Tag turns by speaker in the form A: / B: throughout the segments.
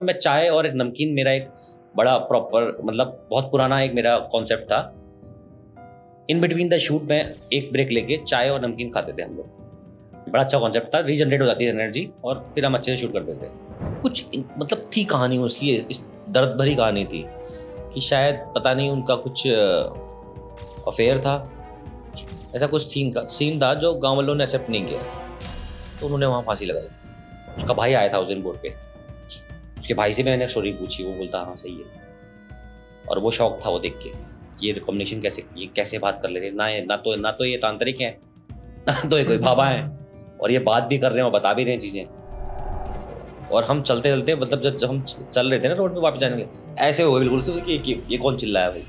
A: मैं चाय और एक नमकीन मेरा एक बड़ा प्रॉपर मतलब बहुत पुराना एक मेरा कॉन्सेप्ट था। इन बिटवीन द शूट में एक ब्रेक लेके चाय और नमकीन खाते थे हम लोग। बड़ा अच्छा कॉन्सेप्ट था, रीजनरेट हो जाती है एनर्जी और फिर हम अच्छे से शूट करते थे। मतलब थी कहानी उसकी, इस दर्द भरी कहानी थी कि शायद पता नहीं उनका कुछ अफेयर था, ऐसा कुछ सीन था जो गांव वालों ने एक्सेप्ट नहीं किया, तो उन्होंने वहाँ फांसी लगाई। उसका भाई आया था उस दिन बोर्ड पे, उसके भाई से मैंने स्टोरी पूछी, वो बोलता हाँ सही है। और वो शौक था वो देख के कि ये कॉम्बिनेशन कैसे, ये कैसे बात कर ले रहे, ना तो ये तांत्रिक है ना तो ये कोई बाबा है, और ये बात भी कर रहे हैं और बता भी रहे हैं चीजें। और हम चलते चलते मतलब जब हम चल रहे थे ना रोड पे वापस जाने के, ऐसे हो गए बिल्कुल से कि ये कौन चिल्लाया भाई।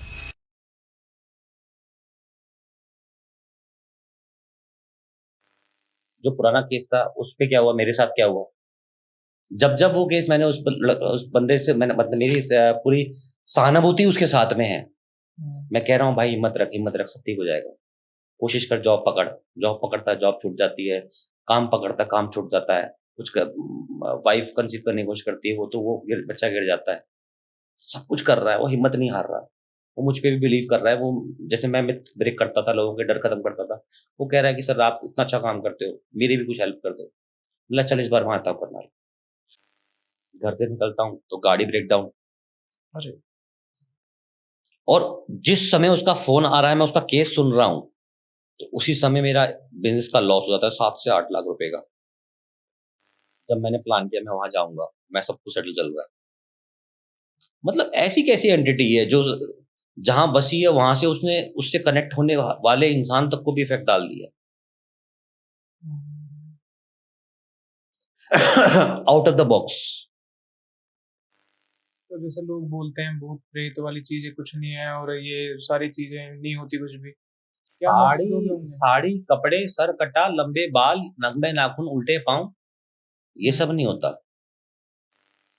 A: जो पुराना केस था उस पे क्या हुआ, मेरे साथ क्या हुआ, जब जब वो केस मैंने उस बंदे से मैंने मतलब मेरी पूरी सहानुभूति उसके साथ में है। मैं कह रहा हूँ भाई हिम्मत रख, सब ठीक हो जाएगा। कोशिश कर, जॉब पकड़, जॉब पकड़ता है जॉब छूट जाती है, काम पकड़ता काम छूट जाता है, वाइफ कंसीव करने की कोशिश करती है, वो तो बच्चा गिर जाता है। सब कुछ कर रहा है, वो हिम्मत नहीं हार रहा। वो मुझ पे भी बिलीव कर रहा है, वो जैसे मैं मिथ ब्रेक करता था, लोगों के डर खत्म करता था, वो कह रहा है कि सर आप इतना अच्छा काम करते हो, मेरी भी कुछ हेल्प कर दो। बोला चल इस बार वहां आता हूँ करना। घर से निकलता हूँ तो गाड़ी ब्रेक डाउन।
B: अरे
A: और जिस समय उसका फोन आ रहा है, मैं उसका केस सुन रहा हूँ, तो उसी समय मेरा बिजनेस का लॉस हो जाता है 7 से 8 लाख रुपए का। जब मैंने प्लान किया मैं वहां जाऊंगा, मैं सब कुछ सेटल चल रहा है। मतलब ऐसी कैसी एंटिटी है जो जहां बसी है वहां से उसने उससे कनेक्ट होने वाले इंसान तक को भी इफेक्ट डाल दिया। Out of the box.
B: तो जैसे लोग बोलते हैं भूत प्रेत वाली चीजें कुछ नहीं है और ये सारी चीजें नहीं होती कुछ भी, क्या मतलब लोग
A: साड़ी
B: होंगे?
A: साड़ी कपड़े, सर कटा, लंबे बाल, नग्न नाखून, उल्टे पांव, ये
B: हम्म।
A: सब नहीं होता।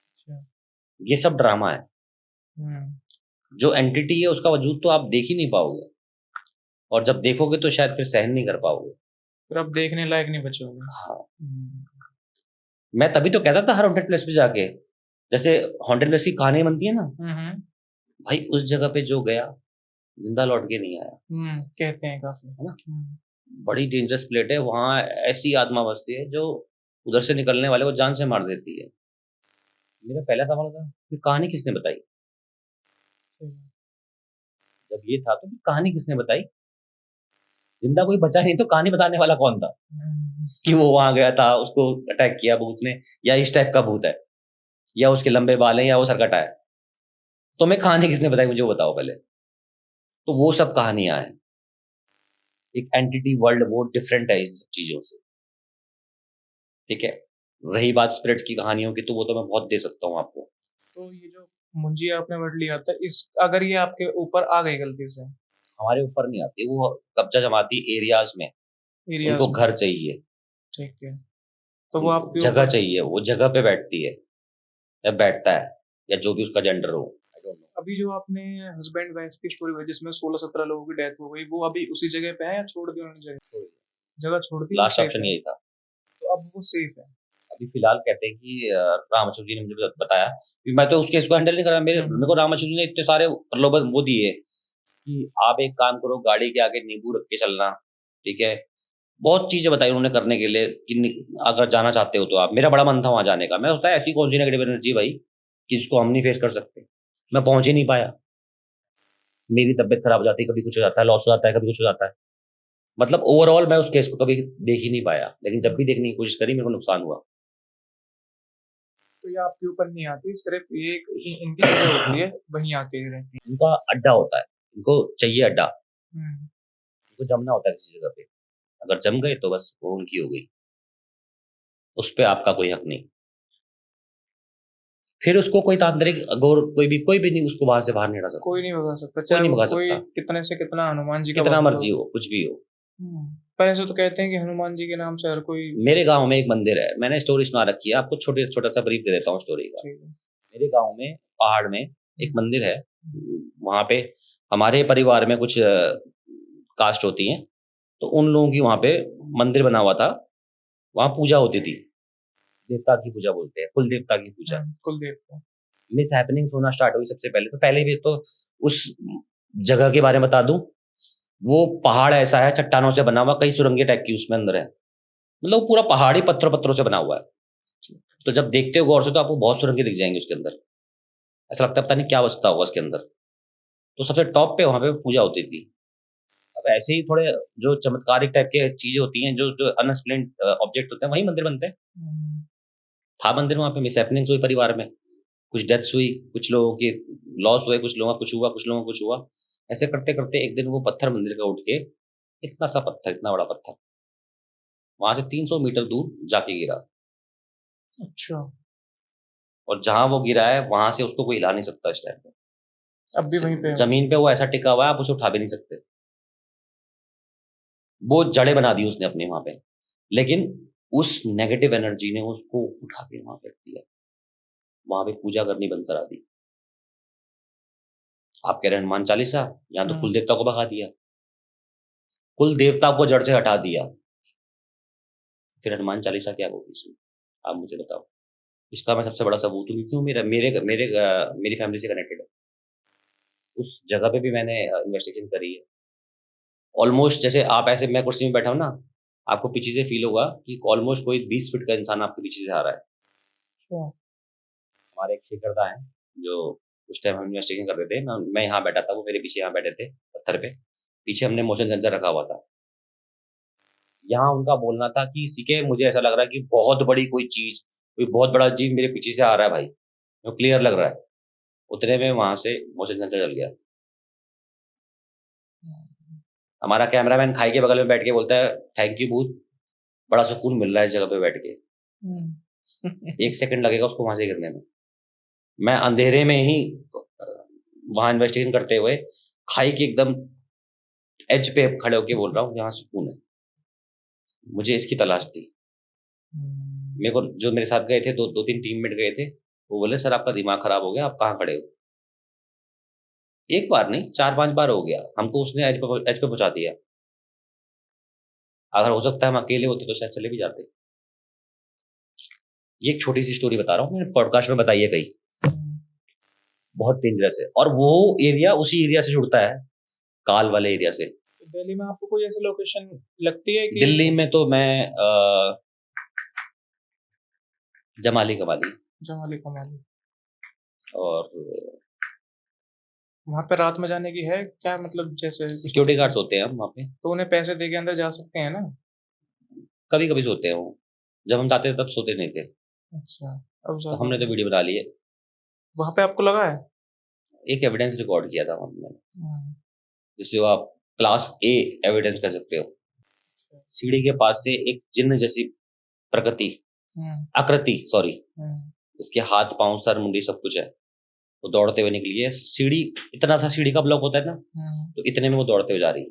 B: अच्छा।
A: ये सब ड्रामा है।
B: हम्म।
A: जो एंटिटी है उसका वजूद तो आप देख ही नहीं पाओगे, और जब देखोगे तो शायद फिर सहन नहीं कर पाओगे।
B: फिर अब देखने लायक नहीं बचोगे।
A: हाँ, मैं तभी तो कहता था हर हॉन्टेड प्लेस पे जाके, जैसे हॉन्टेड प्लेस की कहानी बनती है ना,
B: हम्म।
A: भाई उस जगह पे जो गया जिंदा लौट के नहीं आया,
B: कहते हैं काफी।
A: है ना। बड़ी डेंजरस प्लेट है वहां, ऐसी आत्मा बसती है जो उधर से निकलने वाले को जान से मार देती है। मेरा पहला सवाल था कि कहानी किसने बताई। जब ये था तो फिर कहानी किसने बताई, जिंदा कोई बचा नहीं तो कहानी बताने वाला कौन था, कि वो वहां गया था, उसको अटैक किया भूत ने, या इस टाइप का भूत है, या उसके लंबे बाल हैं, या वो सरकटा है। तो मैं कहानी किसने बताई, मुझे वो बताओ पहले। तो वो सब कहानियां हैं, एक एंटिटी वर्ल्ड वो डिफरेंट है इन सब चीजों से। ठीक है, रही बात स्पिरिट्स की कहानियों की, तो वो तो मैं बहुत दे सकता हूँ आपको।
B: तो ये जो मुंजिया आपने वर्ड लिया था, इस अगर ये आपके ऊपर आ गई गलती से
A: हमारे ऊपर नहीं आती, वो कब्जा जमाती एरियाज में।
B: एरियाज
A: उनको
B: में,
A: घर चाहिए,
B: ठीक है, तो वो
A: उनको
B: आपके
A: जगह
B: ऊपर।
A: चाहिए, वो जगह पे बैठती है या बैठता है, या जो भी उसका जेंडर हो, आई डोंट नो।
B: अभी जो आपने हस्बैंड वाइफ की स्टोरी हुई जिसमें 16-17 लोगों की डेथ हो गई, वो अभी उसी जगह पे है या छोड़ दी उन्होंने? जगह जगह छोड़ दी, वो
A: लास्ट
B: सेफ
A: ऑप्शन
B: है?
A: यही था।
B: तो अब वो सेफ है?
A: अभी फिलहाल कहते हैं कि रामाचू जी ने मुझे बताया कि मैं तो उसके इसको हैंडल नहीं कर रहा, मेरे को रामाचू जी ने इतने सारे प्रलोभन वो दिए कि आप एक काम करो, गाड़ी के आगे नींबू रख के चलना, ठीक है। बहुत चीजें बताई उन्होंने करने के लिए कि अगर जाना चाहते हो तो आप, मेरा बड़ा मन था वहां जाने का। मैं सोचता है ऐसी कौन सी नेगेटिव एनर्जी भाई कि जिसको हम नहीं फेस कर सकते। मैं पहुंच ही नहीं पाया, मेरी तबीयत खराब हो जाती है, कभी कुछ हो जाता है, लॉस हो जाता है, कभी कुछ हो जाता है। मतलब ओवरऑल मैं उस केस को कभी देख ही नहीं पाया, लेकिन जब भी देखने की कोशिश करी मेरे को नुकसान हुआ।
B: तो ये आपके ऊपर नहीं आती, सिर्फ ये इनकी जगह होती है, वहीं आके रहती
A: इनका अड्डा होता है, इनको चाहिए अड्डा,
B: है।
A: इनको जमना होता है किसी जगह पे। अगर जम गए तो बस वो उनकी हो गई, उस पर आपका कोई हक नहीं। फिर उसको कोई तांत्रिक अगोर कोई भी नहीं उसको वहां से बाहर नहीं हटा सकता।
B: कोई नहीं भगा सकता,
A: कोई
B: चाहे
A: नहीं
B: वो
A: भगा
B: कोई
A: सकता,
B: कितने से कितना हनुमान जी का
A: कितना
B: भक्त हो।
A: मर्जी हो, कुछ भी हो।
B: पर ऐसे तो कहते हैं कि हनुमान जी के नाम से हर कोई।
A: मेरे गांव में एक मंदिर है, मैंने स्टोरी सुना रखी है आपको, छोटा सा ब्रीफ दे देता हूँ स्टोरी का।
B: ठीक है।
A: मेरे गांव में पहाड़ में एक
B: हम्म।
A: मंदिर है। वहां पे हमारे परिवार में कुछ कास्ट होती हैं, तो उन लोगों की वहां पे मंदिर बना हुआ था, वहां पूजा होती थी। देवता की पूजा बोलते हैं, कुल देवता की पूजा।
B: कुलदेव को।
A: मिस हैपनिंग्स होना स्टार्ट हुई सबसे पहले। तो पहले भी तो उस जगह के बारे में बता दूं, वो पहाड़ ऐसा है चट्टानों से बना हुआ, कई सुरंगें टाइप की उसमें अंदर है, मतलब वो पूरा पहाड़ी पत्थरों पत्थरों से बना हुआ है। तो जब देखते हो गौर से तो आपको बहुत सुरंगें दिख जाएंगी उसके अंदर, ऐसा लगता है पता नहीं क्या बसता होगा उसके अंदर। तो सबसे टॉप पे वहां पे पूजा होती थी। अब ऐसे ही थोड़े जो चमत्कारिक टाइप के चीजें होती हैं, जो जो अनएक्सप्लेन्ड ऑब्जेक्ट होते हैं, वही मंदिर बनते हैं। था मंदिर, वहां पे मिस हैपनिंग्स हुई परिवार में, कुछ डेथ्स हुई, कुछ लोगों की लॉस हुए, कुछ लोगों का कुछ हुआ, कुछ लोगों का कुछ हुआ। ऐसे करते करते एक दिन वो पत्थर मंदिर का उठ के, इतना सा पत्थर, इतना बड़ा पत्थर, वहां से 300 मीटर दूर जाके गिरा।
B: अच्छा।
A: और जहां वो गिरा है वहां से उसको कोई हिला नहीं सकता इस टाइम पे।
B: अब भी वहीं पे है।
A: जमीन पे वो ऐसा टिका हुआ है, आप उसे उठा भी नहीं सकते। वो जड़ें बना दी उसने अपनी वहां पे, लेकिन उस नेगेटिव एनर्जी ने उसको उठा के वहां पे रख दिया, वहां पे पूजा करनी बंद करा दी। आप कह रहे हैं हनुमान चालीसा, यहाँ तो कुल देवता को भगा दिया, कुल देवता को जड़ से हटा दिया, फिर हनुमान चालीसा क्या होगी इसमें, आप मुझे बताओ। इसका मैं सबसे बड़ा सबूत हूँ, क्यों मेरा मेरे मेरे मेरी फैमिली से कनेक्टेड है। उस जगह पे भी मैंने इन्वेस्टिगेशन करी है। ऑलमोस्ट जैसे आप ऐसे, मैं कुर्सी में बैठा हूँ ना, आपको पीछे से फील होगा कि ऑलमोस्ट कोई 20 फीट का इंसान आपके पीछे से आ रहा है।
B: अच्छा।
A: हमारे एक शेखरदा है, जो उस टाइम हम इन्वेस्टिगेशन कर रहे थे, मैं यहाँ बैठा था, वो मेरे पीछे यहाँ बैठे थे पत्थर पे, पीछे हमने मोशन सेंसर रखा हुआ था। यहाँ उनका बोलना था कि सीके मुझे ऐसा लग रहा है कि बहुत बड़ी कोई चीज, कोई बहुत बड़ा जीव मेरे पीछे से आ रहा है भाई, वो क्लियर लग रहा है। उतने में वहां से मोशन सेंसर चल गया। हमारा कैमरामैन खाई के बगल में बैठ के बोलता है, थैंक यू भूत, बड़ा सुकून मिल रहा है इस जगह पे बैठ के। 1 सेकंड लगेगा उसको वहां से गिरने में। मैं अंधेरे में ही वहां इन्वेस्टिगेशन करते हुए खाई के एकदम एज पे खड़े होके बोल रहा हूँ, यहाँ सुकून है। मुझे इसकी तलाश थी। मेरे को जो मेरे साथ गए थे, दो तीन टीममेट गए थे, वो बोले सर आपका दिमाग खराब हो गया, आप कहाँ खड़े हो। एक बार नहीं, 4-5 बार हो गया, हमको उसने एज पे पहुंचा दिया। अगर हो सकता है हम अकेले होते तो शायद चले भी जाते। ये एक छोटी सी स्टोरी बता रहा हूँ, मैंने पॉडकास्ट में बताई है कहीं, बहुत डेंजरस है। और वो एरिया उसी एरिया से जुड़ता है, काल वाले एरिया से।
B: दिल्ली में आपको कोई ऐसी लोकेशन लगती है कि?
A: दिल्ली में तो मैं जमाली कमाली
B: जमाली कमाली।
A: और
B: वहां पे रात में जाने की है क्या, मतलब जैसे
A: सिक्योरिटी गार्ड्स होते हैं हम वहाँ पे,
B: तो उन्हें पैसे दे के अंदर जा सकते हैं ना?
A: कभी कभी सोते हैं वो। जब हम जाते थे तब सोते नहीं थे,
B: अच्छा। अब
A: तो
B: ज्यादा
A: हमने तो वीडियो बना ली है।
B: वहां पे आपको लगा है?
A: एक एविडेंस रिकॉर्ड किया था हमने,
B: हम्म।
A: जिसे आप क्लास ए एविडेंस कह सकते हो। सीढ़ी के पास से एक जिन्न जैसी प्रकृति, आकृति सॉरी, इसके हाथ पांव सर मुंडी सब कुछ है, वो दौड़ते हुए निकली है। सीढ़ी, इतना सा सीढ़ी का ब्लॉक होता है ना, तो इतने में वो दौड़ते हुए जा रही है।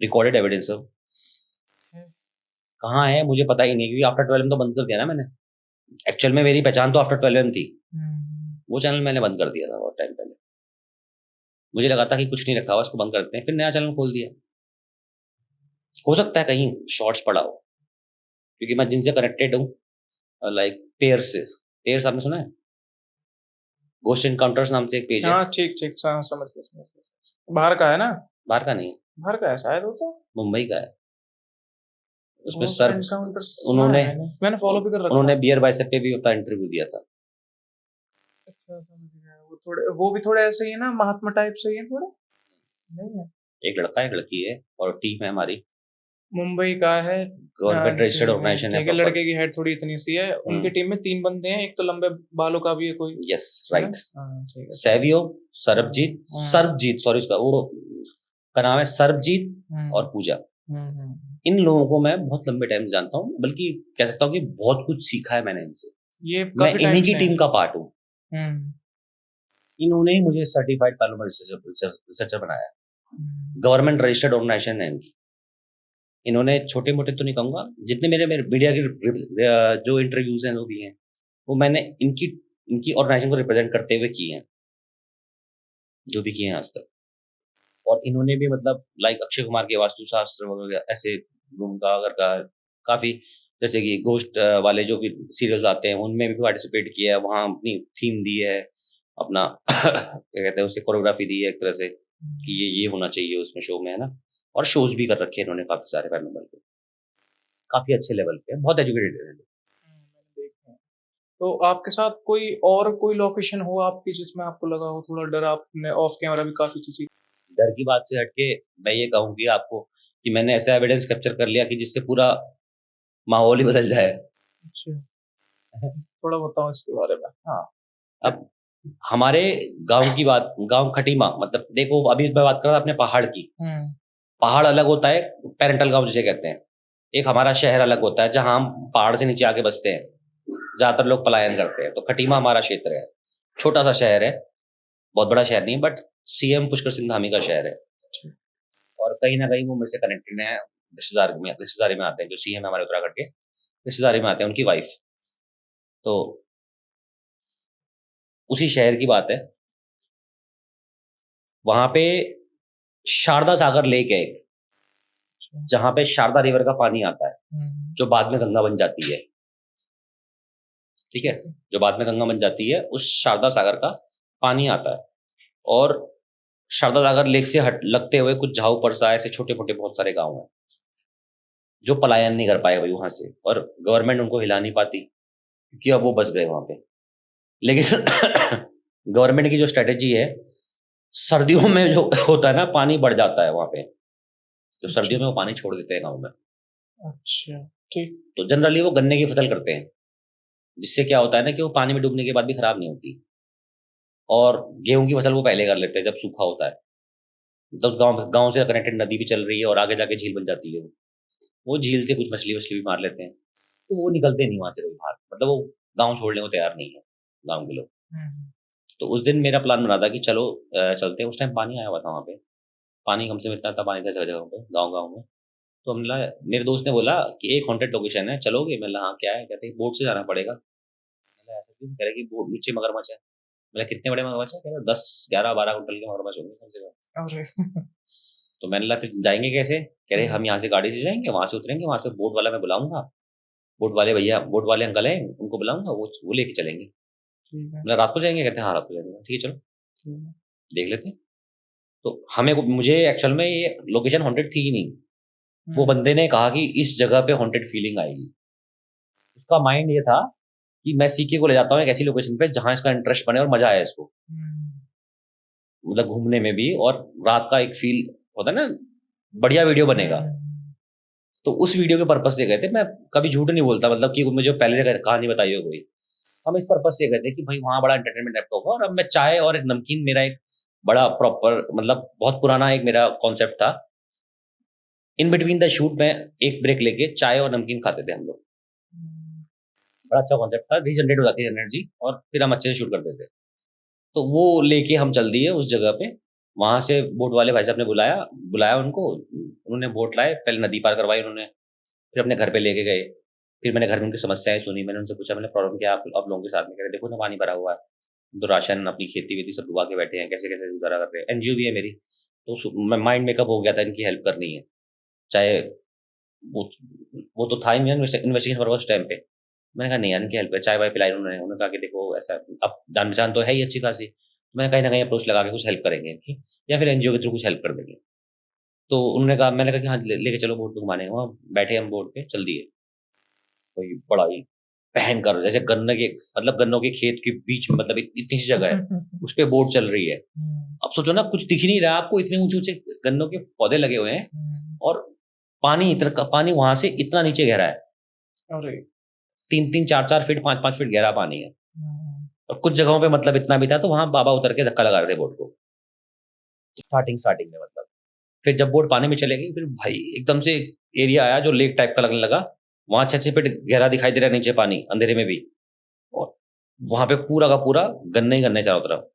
A: रिकॉर्डेड एविडेंस है। कहाँ है मुझे पता ही नहीं, क्योंकि आफ्टर 12 में तो बंद कर दिया ना मैंने। एक्चुअल में मेरी पहचान तो आफ्टर 12 में थी, वो चैनल मैंने बंद कर दिया था बहुत टाइम पहले। मुझे लगा था कि कुछ नहीं रखा हुआ, इसको बंद करते हैं, फिर नया चैनल खोल दिया। हो सकता है कहीं शॉर्ट्स पड़ा हो, क्योंकि मैं जिनसे कनेक्टेड हूँ, लाइक पेयर्स आपने सुना है? घोस्ट इनकाउंटर्स नाम से एक पेज है।
B: हाँ ठीक ठीक, हाँ समझ गया समझ गया। बाहर का है ना?
A: बाहर का नहीं है,
B: बाहर का है शायद वो तो।
A: मुंबई का है। उसमें
B: Ghost
A: सर
B: Encounters सुना
A: उन्होंने
B: है मैंने फॉलो भी कर रखा
A: उन्होंने
B: है।
A: बियर बाइसेप पे भी अपना इंटरव्यू दिया था।
B: अच्छा समझ गया। वो भी थोड़े ऐसे ही है ना, महात्मा टाइप से ही है थोड़े? नहीं है?
A: एक लड़का एक लड़की है और टीम है हमारी,
B: मुंबई का है।
A: गवर्नमेंट रजिस्टर्ड
B: ठीक है
A: ऑर्गेनाइजेशन है
B: ठीक है,
A: प्रॉपर।
B: लड़के की हेड थोड़ी इतनी सी है, उनकी टीम में 3 बंदे हैं, एक तो लंबे बालों का भी है कोई।
A: यस
B: है ना?
A: राइट।
B: हाँ ठीक है।
A: सैवियो, सरबजीत,
B: हाँ।
A: सर्बजीत सॉरी, उसका वो का नाम है सरबजीत और पूजा। इन लोगों को मैं बहुत लंबे टाइम से जानता हूँ, बल्कि कह सकता हूँ कि बहुत कुछ सीखा है मैंने इनसे।
B: ये
A: मैं
B: काफी
A: इन्हीं
B: टाइम
A: की
B: से
A: टीम का पार्ट हूँ।
B: हम्म।
A: इन्होंने ही मुझे सर्टिफाइड पैरानॉर्मल रिसर्चर बनाया। गवर्नमेंट रजिस्टर्ड ऑर्गेनाइजेशन है इनकी। इन्होंने छोटे मोटे तो नहीं कहूंगा, जितने मेरे मेरे मीडिया के जो इंटरव्यूज हैं वो भी हैं, वो मैंने इनकी इनकी ऑर्गेनाइजेशन को रिप्रेजेंट करते हुए किए हैं, जो भी किए हैं आज तक। और इन्होंने भी मतलब लाइक अक्षय कुमार के वास्तुशास्त्र वगैरह ऐसे रूम का, घर का काफ़ी, जैसे कि घोस्ट वाले जो भी सीरियल्स आते हैं उनमें भी पार्टिसिपेट किया है, वहाँ अपनी थीम दी है, अपना क्या कहते हैं उसे, कोरियोग्राफी दी है एक तरह से कि ये होना चाहिए उसमें शो में, है ना? और शोज़ भी कर रखे हैं इन्होंने काफ़ी सारे पैरानॉर्मल के, काफ़ी अच्छे लेवल पे, बहुत एजुकेटेड है।
B: मैंने देखे हैं। तो आपके साथ कोई लोकेशन हो आपकी जिसमें आपको लगा हो थोड़ा डर, आपने ऑफ कैमरा भी काफ़ी चीज़ें?
A: डर की बात से हट के मैं ये कहूँगी आपको कि मैंने ऐसा एविडेंस कैप्चर कर लिया कि जिससे पूरा माहौल ही बदल जाए।
B: अच्छा, थोड़ा बताओ इसके बारे में? हाँ।
A: अब हमारे गाँव की बात, गाँव खटीमा, मतलब देखो अभी मैं बात कर रहा था अपने पहाड़ की।
B: हुँ,
A: पहाड़ अलग होता है, पैरेंटल गाँव जिसे कहते हैं। एक हमारा शहर अलग होता है जहाँ हम पहाड़ से नीचे आके बसते हैं। ज़्यादातर लोग पलायन करते हैं, तो खटीमा हमारा क्षेत्र है। छोटा-सा शहर है, बहुत बड़ा शहर नहीं है, बट सीएम पुष्कर सिंह धामी का शहर है।
B: अच्छा।
A: और कहीं न कहीं वो मेरे से कनेक्टेड हैं, रिश्तेदारी में आते हैं, जो सीएम है हमारे उत्तराखंड के, रिश्तेदारी में आते हैं उनकी वाइफ़। तो उसी शहर की बात है, वहाँ पे शारदा सागर लेक है एक,
B: अच्छा।
A: जहाँ पे शारदा रिवर का पानी आता है,
B: हुँ,
A: जो बाद में गंगा बन जाती है, ठीक है?
B: ठीक है।
A: जो बाद में गंगा बन जाती है, उस शारदा सागर का पानी आता है। और शारदा सागर लेक से हट लगते हुए कुछ झाऊ परसा ऐसे छोटे-मोटे बहुत सारे गाँव हैं, जो पलायन नहीं कर पाए भाई वहाँ से, और गवर्नमेंट उनको हिला नहीं पाती, क्योंकि अब वो बस गए वहाँ पे। लेकिन गवर्नमेंट की जो स्ट्रैटेजी है, सर्दियों में जो होता है ना, पानी बढ़ जाता है वहाँ पे, तो
B: अच्छा,
A: सर्दियों में वो पानी छोड़ देते हैं गाँव में।
B: अच्छा, ठीक।
A: तो जनरली वो गन्ने की फसल करते हैं, जिससे क्या होता है ना कि वो पानी में डूबने के बाद भी खराब नहीं होती, और गेहूँ की फसल वो पहले कर लेते हैं जब सूखा होता है। तो उस गाँव गाँव से कनेक्टेड नदी भी चल रही है और आगे जाके झील बन जाती है वो। वो झील से कुछ मछली-वछली भी मार लेते हैं, तो वो निकलते नहीं वहाँ से कभी बाहर, मतलब वो गाँव छोड़ने को तैयार नहीं है, गाँव के लोग।
B: हुँ,
A: तो उस दिन मेरा प्लान बना था कि चलो चलते हैं, उस टाइम पानी आया हुआ था वहाँ पे, पानी कम से कम इतना था, पानी था जगह-जगह पे, गाँव-गाँव में। तो हमने बोला, मेरे दोस्त ने बोला कि एक हॉन्टेड लोकेशन है, चलोगे? मैंने बोला हाँ, क्या है? कहते हैं बोट से जाना पड़ेगा। मैंने बोला ऐसा क्यों? कह रहे कि बोट नीचे मगरमच्छ है। मैंने कितने बड़े मगरमच्छ हैं? कह रहे 10, 11, 12 कुंटल के मगरमच्छ होंगे कम से कम।
B: अरे!
A: तो मैंने बोला फिर जाएँगे कैसे? कह रहे
B: हुँ,
A: हम यहाँ से गाड़ी से जाएँगे, वहाँ से उतरेंगे, वहाँ से बोट वाला मैं बुलाऊँगा, बोट वाले भैया, बोट वाले अंकल हैं, उनको बुलाऊँगा, वो लेके चलेंगे।
B: ठीक है,
A: मैंने रात को जाएँगे? कहते हैं हाँ, रात को जाएँगे। ठीक है चलो,
B: ठीक है।
A: देख लेते हैं। तो मुझे एक्चुअल में ये लोकेशन हॉन्टेड थी ही नहीं। वो
B: हुँ,
A: बंदे ने कहा कि इस जगह पे हॉन्टेड फीलिंग आएगी। उसका माइंड ये था कि मैं सीके को ले जाता हूँ एक ऐसी लोकेशन पे जहाँ इसका इंटरेस्ट बने और मज़ा आए इसको।
B: हुँ,
A: मतलब घूमने में भी, और रात का एक फ़ील होता है ना, बढ़िया वीडियो बनेगा।
B: हुँ,
A: तो उस वीडियो के पर्पज़ से गए थे। मैं कभी झूठ नहीं बोलता, मतलब कि मुझे पहले जगह कहानी बताई हो कोई। हम इस पर्पज़ से गए थे कि भाई वहाँ बड़ा एंटरटेनमेंट टाइप का होगा, और अब मैं चाय और एक नमकीन, मेरा एक बड़ा प्रॉपर, मतलब बहुत पुराना एक मेरा कॉन्सेप्ट था। इन बिटवीन द शूट में एक ब्रेक लेके चाय और नमकीन खाते थे हम लोग।
B: हुँ,
A: बड़ा अच्छा कॉन्सेप्ट था, रीजनरेट हो जाती है एनर्जी, और फिर हम अच्छे से शूट करते थे। तो वो लेके हम चल दिए उस जगह पे। वहाँ से बोट वाले भाई साहब ने बुलाया बुलाया उनको, उन्होंने बोट लाए, पहले नदी पार करवाई उन्होंने, फिर अपने घर पे लेके गए। फिर मैंने घर में उनकी समस्याएँ सुनी, मैंने उनसे पूछा, मैंने प्रॉब्लम क्या है आप लोगों के साथ में? कह रहे देखो ना पानी भरा हुआ है, तो राशन, अपनी खेती-वेती सब डुबा के बैठे हैं, कैसे-कैसे गुज़ारा कर रहे हैं। एनजीओ भी है मेरी, तो माइंड मेकअप हो गया था इनकी हेल्प करनी है। चाहे वो वो तो था ही, मैं इन्वेस्टिगेशन पर्पज़ उस टाइम पे। मैंने कहा नहीं यार, इनकी हेल्प है, चाय-वाय पिलाई उन्होंने। उन्होंने कहा कि देखो ऐसा, अब जान-पहचान तो है ही अच्छी खासी। तो मैंने कहीं न कहीं अप्रोच लगा के कुछ हेल्प करेंगे इनकी, या फिर एनजीओ के थ्रू कुछ हेल्प कर देंगे। तो उन्होंने कहा, मैंने कहा कि हाँ, लेके चलो बोट पे घुमाने। वहाँ बैठे हम बोट पे, चल दिए। कोई बड़ा ही भयंकर, जैसे गन्ने के, मतलब गन्नों के खेत के बीच में, मतलब इतनी सी जगह है, उस पे बोट चल रही है।
B: हुँ,
A: अब सोचो ना, कुछ दिख ही नहीं रहा है आपको, इतने ऊँचे-ऊँचे गन्नों के पौधे लगे हुए हैं,
B: हुँ,
A: और पानी वहाँ से इतना नीचे गहरा है।
B: अरे!
A: 3-3 4-4 फीट, 5-5 फीट गहरा पानी है।
B: हुँ,
A: और कुछ जगहों पे मतलब इतना भी था, तो वहाँ बाबा उतर के धक्का लगा रहे थे बोट को। स्टार्टिंग में मतलब। फिर जब बोट पानी में चले गई, फिर भाई एकदम से एक एरिया आया जो लेक टाइप का लगने लगा। वहाँ 6-6 फीट गहरा दिखाई दे रहा है नीचे पानी, अंधेरे में भी। और वहाँ पे पूरा का पूरा गन्ने ही गन्ने चारों तरफ।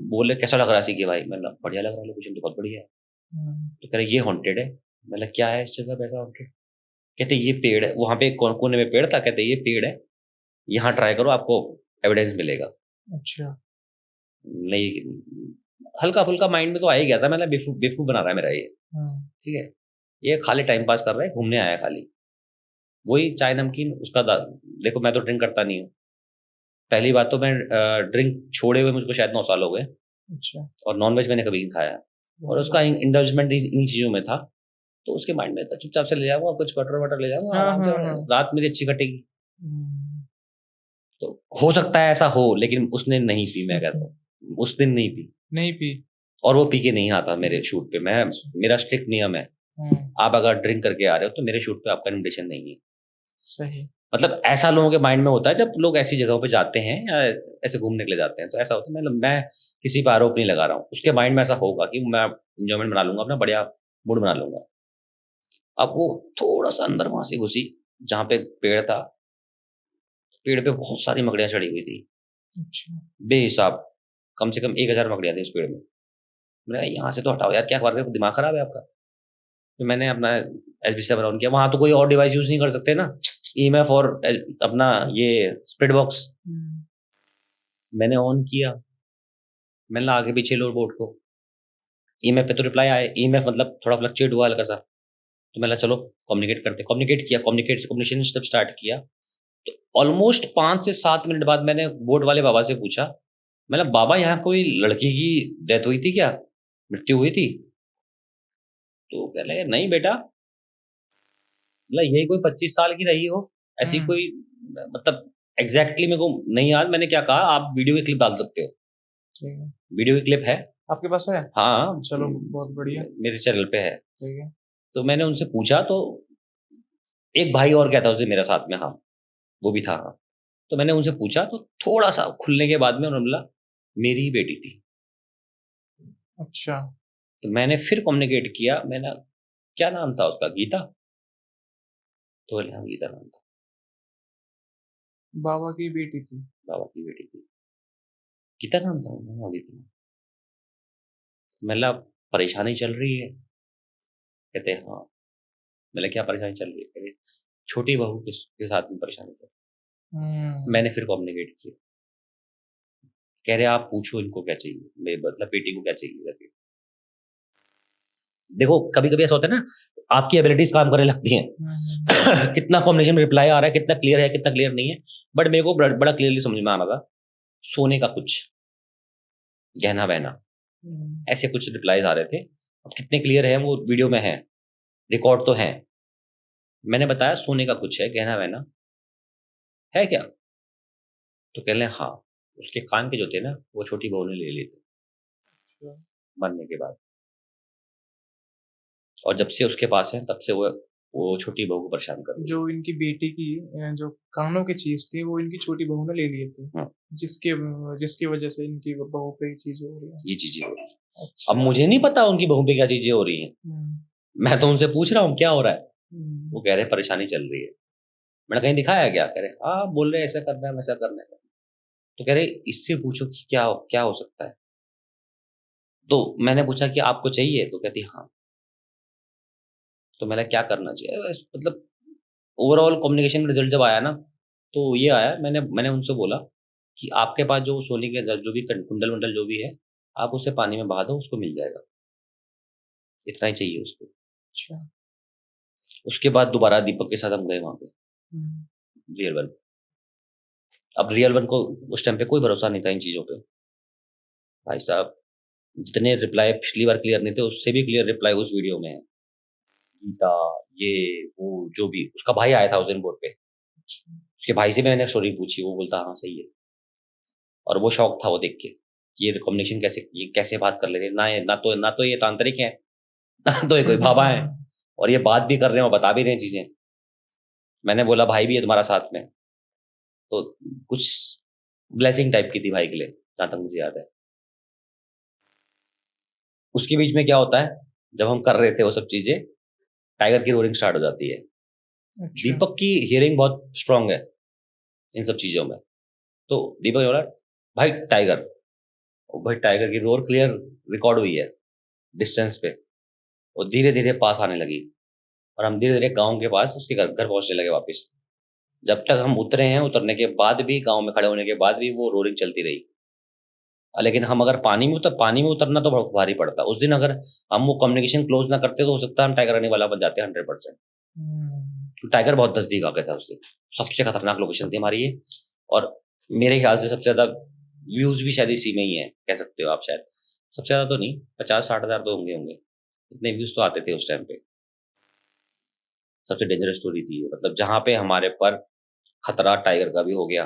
A: बोले कैसा लग रहा है सीके भाई? मैंने कहा बढ़िया लग रहा है, लोकेशन तो बहुत बढ़िया है।
B: हुँ,
A: तो कह रहे ये हॉन्टेड है। मैंने कहा क्या है इस जगह पे ऐसा हॉन्टेड? कहते ये पेड़ है, वहाँ पे एक कोने में पेड़ था, कहते ये पेड़ है, यहाँ ट्राई करो, आपको एविडेंस मिलेगा।
B: अच्छा,
A: नहीं, हल्का-फुल्का माइंड में तो आ ही गया था, मैंने बेवकूफ़ बेवकूफ़ बना रहा है मेरा ये,
B: हुँ,
A: ठीक है? ये खाली टाइम पास कर रहा है, घूमने आया है खाली। वही चाय नमकीन उसका देखो मैं तो ड्रिंक करता नहीं हूँ। पहली बात तो मैं ड्रिंक छोड़े हुए मुझको शायद 9 साल हो गए।
B: अच्छा।
A: और नॉनवेज मैंने कभी नहीं खाया। और उसका इंडल्जमेंट इन्हीं चीज़ों में था। तो उसके माइंड में था चुपचाप से ले जाऊँगा, कुछ बटर वटर ले जाऊँगा,
B: हाँ,
A: आराम से
B: हाँ, हाँ।
A: रात मेरी अच्छी कटेगी।
B: हम्म।
A: तो हो सकता है ऐसा हो, लेकिन उसने नहीं पी, मैं कहता हूँ। उस दिन नहीं पी।
B: नहीं पी।
A: और वो पी के नहीं आता मेरे शूट पे।
B: अच्छा।
A: मेरा स्ट्रिक्ट नियम है, आप अगर ड्रिंक करके आ रहे हो तो मेरे शूट पे आपका इन्विटेशन नहीं है।
B: सही।
A: मतलब ऐसा लोगों के माइंड में होता है जब लोग ऐसी जगहों पे जाते हैं या ऐसे घूमने के लिए जाते हैं, तो ऐसा होता है। मैं किसी पे आरोप नहीं लगा रहा हूँ। उसके माइंड में ऐसा होगा कि मैं एन्जॉयमेंट बना लूँगा, अपना बढ़िया मूड बना लूँगा। अब वो थोड़ा-सा अंदर वहाँ से घुसी, जहाँ पे पेड़ था, पेड़ पे बहुत सारी मकड़ियाँ चढ़ी हुई थी,
B: अच्छा।
A: बेहिसाब। कम से कम 1000 मकड़ियाँ थी उस पेड़ में। मैंने कहा यहाँ से तो हटाओ यार, क्या कर रहे हो? दिमाग खराब है आपका? फिर मैंने अपना एसबीसी ऑन किया। वहाँ तो कोई और डिवाइस यूज़ नहीं कर सकते ना, ईएमएफ और अपना ये स्प्रेड बॉक्स। मैंने ऑन किया, मैंने लगा आगे पीछे लो बोर्ड को। ईएमएफ पे तो रिप्लाई आए, ईएमएफ मतलब थोड़ा फ्लक्चुएट हुआ हल्का सा। तो मैंने चलो कम्युनिकेट करते हैं। कम्युनिकेशन जब स्टार्ट किया, तो ऑलमोस्ट 5 से 7 मिनट बाद मैंने बोट वाले बाबा से पूछा, मैंने बाबा यहाँ कोई लड़की की डेथ हुई थी क्या? मृत्यु हुई थी? तो कह रहे नहीं बेटा, मतलब यही कोई 25 साल की रही हो, ऐसी कोई मतलब एग्जैक्टली मेरे को नहीं याद मैंने क्या कहा। आप वीडियो की क्लिप डाल सकते हो।
B: ठीक है।
A: वीडियो की क्लिप है।
B: आपके पास है?
A: हाँ,
B: चलो बहुत बढ़िया।
A: मेरे चैनल पे है।
B: ठीक है।
A: तो मैंने उनसे पूछा, तो एक भाई और क्या था उस दिन मेरे साथ में, हाँ, वो भी था, हाँ। तो मैंने उनसे पूछा, तो थोड़ा-सा खुलने के बाद में उन्होंने बोला, मेरी ही बेटी थी।
B: अच्छा।
A: तो मैंने फिर कम्युनिकेट किया, मैंने क्या नाम था उसका? गीता? तो बोले हाँ, गीता नाम था,
B: बाबा की बेटी थी।
A: बाबा की बेटी थी। गीता नाम था? हाँ, गीता। मतलब परेशानी चल रही है? कहते हाँ। मैंने क्या परेशानी चल रही है? कहते छोटी बहू के साथ में परेशानी चल रही है। मैंने फिर कम्युनिकेट किया। कह रहे आप पूछो इनको क्या चाहिए, मतलब बेटी को क्या चाहिए करके। देखो कभी-कभी ऐसा होता है ना, आपकी एबिलिटीज काम करने लगती हैं। कितना कॉम्बिनेशन में रिप्लाई आ रहा है, कितना क्लियर है, कितना क्लियर नहीं है। बट मेरे को बड़ा क्लियरली समझ में आ रहा था, सोने का कुछ गहना-वहना, ऐसे कुछ रिप्लाईज आ रहे थे। अब कितने क्लियर है वो वीडियो में है, रिकॉर्ड तो है। मैंने बताया सोने का कुछ है, गहना-वहना है क्या? तो कह रहे हैं हाँ, उसके कान के जो थे ना, वो छोटी बहू ने ले लिए थे मरने के बाद। और जब से उसके पास है, तब से वो छोटी बहू को परेशान कर रही है।
B: जो इनकी बेटी की जो कानों की चीज थी वो इनकी छोटी बहू ने ले लिए थे,
A: हाँ,
B: जिसके जिसकी वजह से इनकी बहू पे ये चीजें हो रही है।
A: ये चीज़ें हो रही हैं। अब
B: अच्छा।
A: मुझे नहीं पता उनकी बहू पे क्या चीज़ें हो रही हैं। मैं तो उनसे पूछ रहा हूँ क्या हो रहा है? वो कह रहे हैं परेशानी चल रही है। मैंने कहीं दिखाया क्या? कह रहे हाँ, बोल रहे हैं ऐसा करना है, वैसा करना है। तो कह रहे इससे पूछो कि क्या हो सकता है? तो मैंने पूछा कि आपको चाहिए? तो कहती हाँ। तो मैंने क्या करना चाहिए? मतलब ओवरऑल कम्युनिकेशन रिजल्ट जब आया ना, तो ये आया, मैंने उनसे बोला कि आपके पास जो सोने के जो भी कुंडल-वुंडल जो भी है, आप उसे पानी में बहा दो, उसको मिल जाएगा। इतना ही चाहिए उसको।
B: अच्छा।
A: उसके बाद दोबारा दीपक के साथ हम गए वहाँ पे, रियल वन। अब रियल वन को उस टाइम पे कोई भरोसा नहीं था इन चीज़ों पे। भाई साहब, जितने रिप्लाई पिछली बार क्लियर नहीं थे, उससे भी क्लियर रिप्लाई उस वीडियो में है। गीता, ये, वो जो भी, उसका भाई आया था उस दिन बोट पे। उसके भाई से भी मैंने स्टोरी पूछी, वो बोलता हाँ, सही है। और वो शॉक था वो देख के, कि ये कैसे बात कर ले रहे हैं? ना तो ये तांत्रिक हैं, ना तो ये कोई बाबा हैं, और ये बात भी कर रहे हैं और बता भी रहे हैं चीज़ें। मैंने बोला भाई भी है तुम्हारा साथ में, तो कुछ ब्लेसिंग टाइप की थी भाई के लिए, जहाँ तक मुझे याद है। उसके बीच में क्या होता है, जब हम कर रहे थे वो सब चीज़ें, टाइगर की रोअरिंग स्टार्ट हो जाती है।
B: अच्छा।
A: दीपक की हियरिंग बहुत स्ट्रांग है इन सब चीज़ों में। तो दीपक बोला, भाई टाइगर, और भाई टाइगर की रोर क्लियर रिकॉर्ड हुई है डिस्टेंस पे, और धीरे-धीरे पास आने लगी। और हम धीरे-धीरे गाँव के पास उसके घर पहुँचने लगे वापस। जब तक हम उतरे हैं, उतरने के बाद भी, गाँव में खड़े होने के बाद भी वो रोअरिंग चलती रही। लेकिन हम अगर पानी में उतरना तो बहुत भारी पड़ता। उस दिन अगर हम वो कम्युनिकेशन क्लोज़ ना करते, तो हो सकता है हम टाइगर रनिंग वाला बन जाते 100%। तो टाइगर बहुत नजदीक आ गया था उससे। सबसे खतरनाक लोकेशन थी हमारी ये, और मेरे ख्याल से सबसे ज्यादा व्यूज भी शायद इसी में ही है, कह सकते हो आप शायद। सबसे ज्यादा तो नहीं, 50-60 हज़ार तो होंगे होंगे, इतने व्यूज तो आते थे उस टाइम पे। सबसे डेंजरस स्टोरी थी ये, मतलब जहाँ पे हमारे पर खतरा टाइगर का भी हो गया,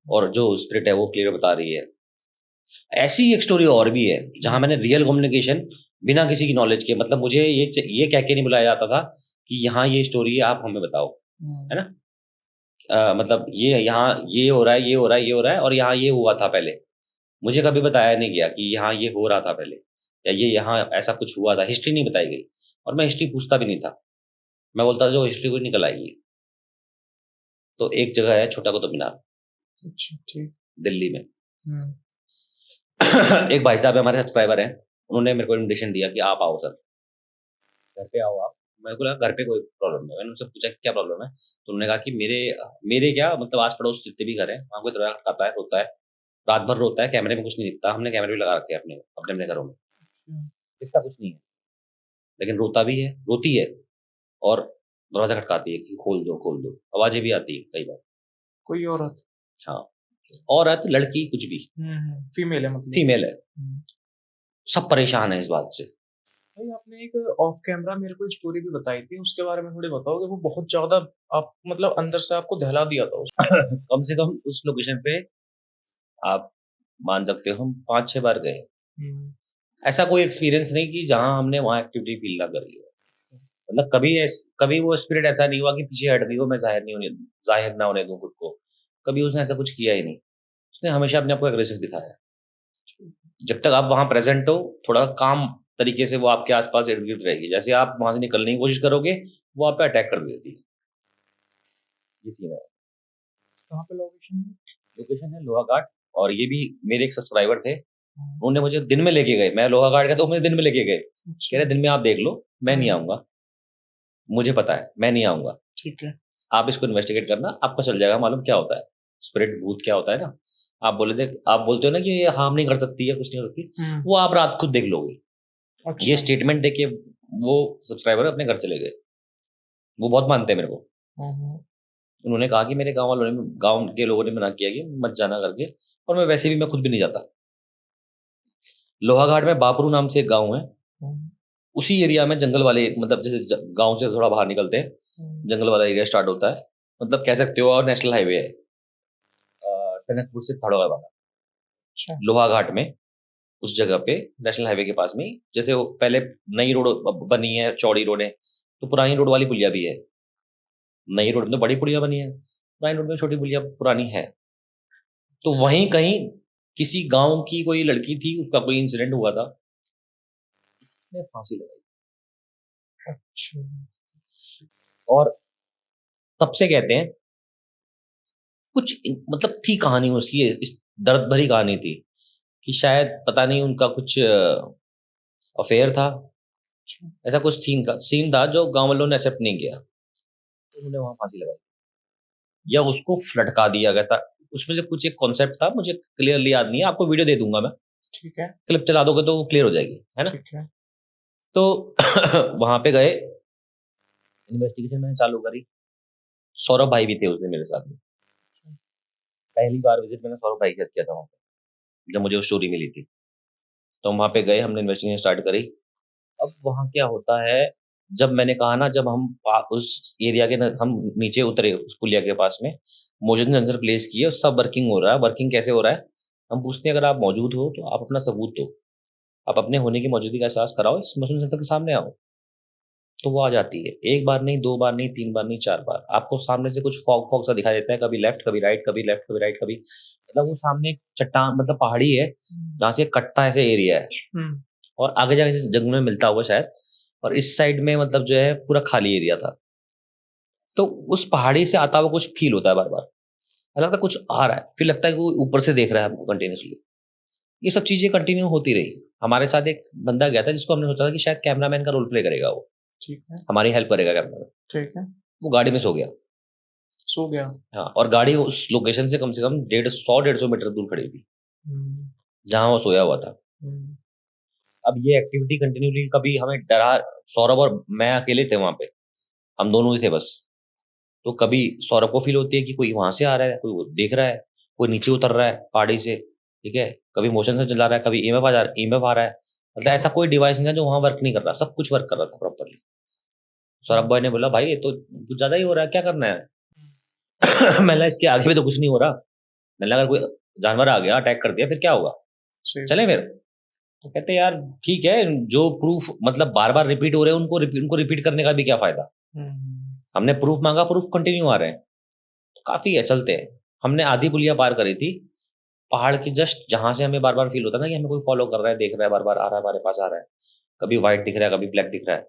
A: और जो स्पिरिट है वो क्लियर बता रही है। ऐसी एक स्टोरी और भी है जहां मैंने रियल कम्युनिकेशन बिना किसी की नॉलेज के, मतलब मुझे ये कह के नहीं बुलाया जाता था कि यहाँ ये स्टोरी है, आप हमें बताओ, है ना। मतलब ये यहाँ ये हो रहा है, ये हो रहा है, ये हो रहा है, और यहाँ ये हुआ था पहले। मुझे कभी बताया नहीं गया कि यहाँ ये हो रहा था पहले, या ये यहाँ ऐसा कुछ हुआ था। हिस्ट्री नहीं बताई गई, और मैं हिस्ट्री पूछता भी नहीं था। मैं बोलता था जो हिस्ट्री को निकल आएगी। तो एक जगह है छोटा कुतुब मीनार,
B: अच्छा, ठीक।
A: दिल्ली में। एक भाई साहब है, हमारे सब्सक्राइबर हैं, उन्होंने मेरे को इन्विटेशन दिया कि आप आओ सर, घर पे आओ आप। मेरे को लगा घर पे कोई प्रॉब्लम है, मैंने उनसे पूछा कि क्या प्रॉब्लम है, तो उन्होंने कहा कि मेरे मेरे क्या मतलब आस पड़ोस जितने भी घर हैं वहाँ कोई दरवाजा खटकाता है, रोता है, रात भर रोता है, कैमरे में कुछ नहीं दिखता, हमने कैमरे भी लगा रखे हैं अपने अपने अपने घरों में, दिखता कुछ नहीं है, लेकिन रोता भी है, रोती है, और दरवाजा खटकाती है कि खोल दो, आवाजें भी आती है कई बार।
B: कोई औरत?
A: हाँ, औरत लड़की कुछ भी,
B: फीमेल है मतलब?
A: फीमेल है। सब परेशान है इस बात से।
B: भाई आपने एक ऑफ कैमरा मेरे को स्टोरी भी बताई थी, उसके बारे में थोड़ी बताओगे? वो बहुत ज्यादा आप मतलब अंदर से आपको दहला दिया था
A: कम से कम उस लोकेशन पे आप मान सकते हो हम 5-6 बार गए। ऐसा कोई एक्सपीरियंस नहीं कि जहां हमने वहां एक्टिविटी फील ना करी हो। मतलब कभी वो स्पिरिट ऐसा नहीं हुआ कि पीछे हट गई हो, मैं जाहिर ना होने दूं खुद को। कभी उसने ऐसा कुछ किया ही नहीं। उसने हमेशा अपने आप को एग्रेसिव दिखाया। जब तक आप वहां प्रेजेंट हो, थोड़ा काम तरीके से वो आपके आसपास इर्द गिर्द रहेगी। जैसे आप वहां से निकलने की कोशिश करोगे, वो आप पे अटैक कर देती है। ये सीन है।
B: कहाँ पे लोकेशन है?
A: लोकेशन है लोहा घाट। और ये भी मेरे एक सब्सक्राइबर थे, उन्होंने मुझे दिन में लेके गए। मैं लोहा घाट गया तो मुझे दिन में लेके गए। कह रहे दिन में आप देख लो, मैं नहीं आऊंगा, मुझे पता है मैं नहीं आऊंगा,
B: ठीक है।
A: आप इसको इन्वेस्टिगेट करना, आपको चल जाएगा मालूम क्या होता है, स्पिरिट भूत क्या होता है ना। आप बोलते हो ना कि ये हार्म नहीं कर सकती है, कुछ नहीं कर सकती, वो आप रात खुद देख लोगे।
B: अच्छा।
A: ये स्टेटमेंट देके वो सब्सक्राइबर अपने घर चले गए। वो बहुत मानते हैं मेरे को। उन्होंने कहा कि मेरे गांव के लोगों ने मना किया कि मत जाना करके, और मैं वैसे भी मैं खुद भी नहीं जाता। लोहाघाट में बापरू नाम से एक गांव है, उसी एरिया में जंगल वाले, मतलब जैसे गांव से थोड़ा बाहर निकलते हैं जंगल वाला एरिया स्टार्ट होता है, मतलब कह सकते हो, और नेशनल हाईवे है टनकपुर से थाड़ोगा वाला।
B: अच्छा।
A: लोहाघाट में उस जगह पे नेशनल हाईवे के पास में ही, जैसे वो पहले नई रोड बनी है, चौड़ी रोड है, तो पुरानी रोड वाली पुलिया भी है। नई रोड में तो बड़ी पुलिया बनी है, पुरानी रोड में छोटी पुलिया पुरानी है। तो वहीं कहीं किसी गांव की कोई लड़की थी, उसका कोई इंसिडेंट हुआ था, उसने फांसी लगाई।
B: अच्छा।
A: और तब से कहते हैं कुछ मतलब थी कहानी उसकी, इस दर्द भरी कहानी थी कि शायद पता नहीं उनका कुछ अफेयर था, ऐसा कुछ सीन था जो गांव वालों ने एक्सेप्ट नहीं किया, तो उन्होंने वहां फांसी लगाई या उसको लटका दिया गया था। उसमें से कुछ एक कॉन्सेप्ट था, मुझे क्लियरली याद नहीं है, आपको वीडियो दे दूंगा मैं,
B: ठीक है।
A: क्लिप चला दोगे तो क्लियर हो जाएगी, है ना।
B: ठीक है।
A: तो वहां पे गए, इन्वेस्टिगेशन मैंने चालू करी। सौरभ भाई भी थे उस दिन मेरे साथ में। पहली बार विजिट मैंने सौरभ भाई के साथ किया था वहां पे, जब मुझे वो स्टोरी मिली थी। तो वहां पे गए, हमने इन्वेस्टिगेशन स्टार्ट करी। अब वहां क्या होता है, जब मैंने कहा ना, जब उस एरिया के हम नीचे उतरे उस पुलिया के पास में, मोशन सेंसर प्लेस किए, सब वर्किंग हो रहा है। वर्किंग कैसे हो रहा है, हम पूछते हैं अगर आप मौजूद हो तो आप अपना सबूत दो, आप अपने होने की मौजूदगी का एहसास कराओ, इस मोशन सेंसर के सामने आओ। तो वो आ जाती है, एक बार नहीं, दो बार नहीं, तीन बार नहीं, चार बार। आपको सामने से कुछ फॉग फॉग सा दिखाई देता है, कभी लेफ्ट कभी राइट, कभी लेफ्ट कभी राइट, कभी मतलब वो सामने एक चट्टान मतलब पहाड़ी है जहाँ से कटता ऐसे एरिया है, और आगे जाके जंगल में मिलता हुआ शायद, और इस साइड में मतलब जो है पूरा खाली एरिया था। तो उस पहाड़ी से आता हुआ कुछ फील होता है बार बार, लगता है कुछ आ रहा है, फिर लगता है कि वो ऊपर से देख रहा है हमको कंटिन्यूसली। ये सब चीजें कंटिन्यू होती रही। हमारे साथ एक बंदा गया था जिसको हमने सोचा था कि शायद कैमरामैन का रोल प्ले करेगा वो,
B: ठीक है।
A: हमारी हेल्प करेगा कैमरामैन।
B: ठीक है।
A: वो गाड़ी में सो गया।
B: सो गया?
A: हाँ, और गाड़ी उस लोकेशन से कम 150-150 मीटर दूर खड़ी थी जहां वो सोया हुआ था। अब ये एक्टिविटी कंटिन्यूली, कभी हमें डरा, सौरभ और मैं अकेले थे वहां पे, हम दोनों ही थे बस। तो कभी सौरभ को फील होती है कि कोई वहां से आ रहा है, कोई देख रहा है, कोई नीचे उतर रहा है पहाड़ी से, ठीक है, कभी मोशन से चला रहा है, कभी ईएमएफ आ रहा है। मतलब ऐसा कोई डिवाइस नहीं था जो वहां वर्क नहीं कर रहा, सब कुछ वर्क कर रहा था प्रॉपरली। सौरभ भाई ने बोला भाई ये तो कुछ ज्यादा ही हो रहा है, क्या करना है? मैंने इसके आगे भी तो कुछ नहीं हो रहा। मैंने अगर कोई जानवर आ गया अटैक कर दिया फिर क्या होगा,
B: सही।
A: चले फिर। तो कहते यार ठीक है, जो प्रूफ मतलब बार बार रिपीट हो रहे हैं उनको रिपीट करने का भी क्या फायदा। हमने प्रूफ मांगा, प्रूफ कंटिन्यू आ रहे हैं, तो काफी है, चलते हैं। हमने आधी पुलिया पार करी थी पहाड़ की, जस्ट जहां से हमें बार बार फील होता ना कि हमें कोई फॉलो कर रहा है, देख रहा है, बार बार आ रहा है, हमारे पास आ रहा है, कभी व्हाइट दिख रहा है, कभी ब्लैक दिख रहा है।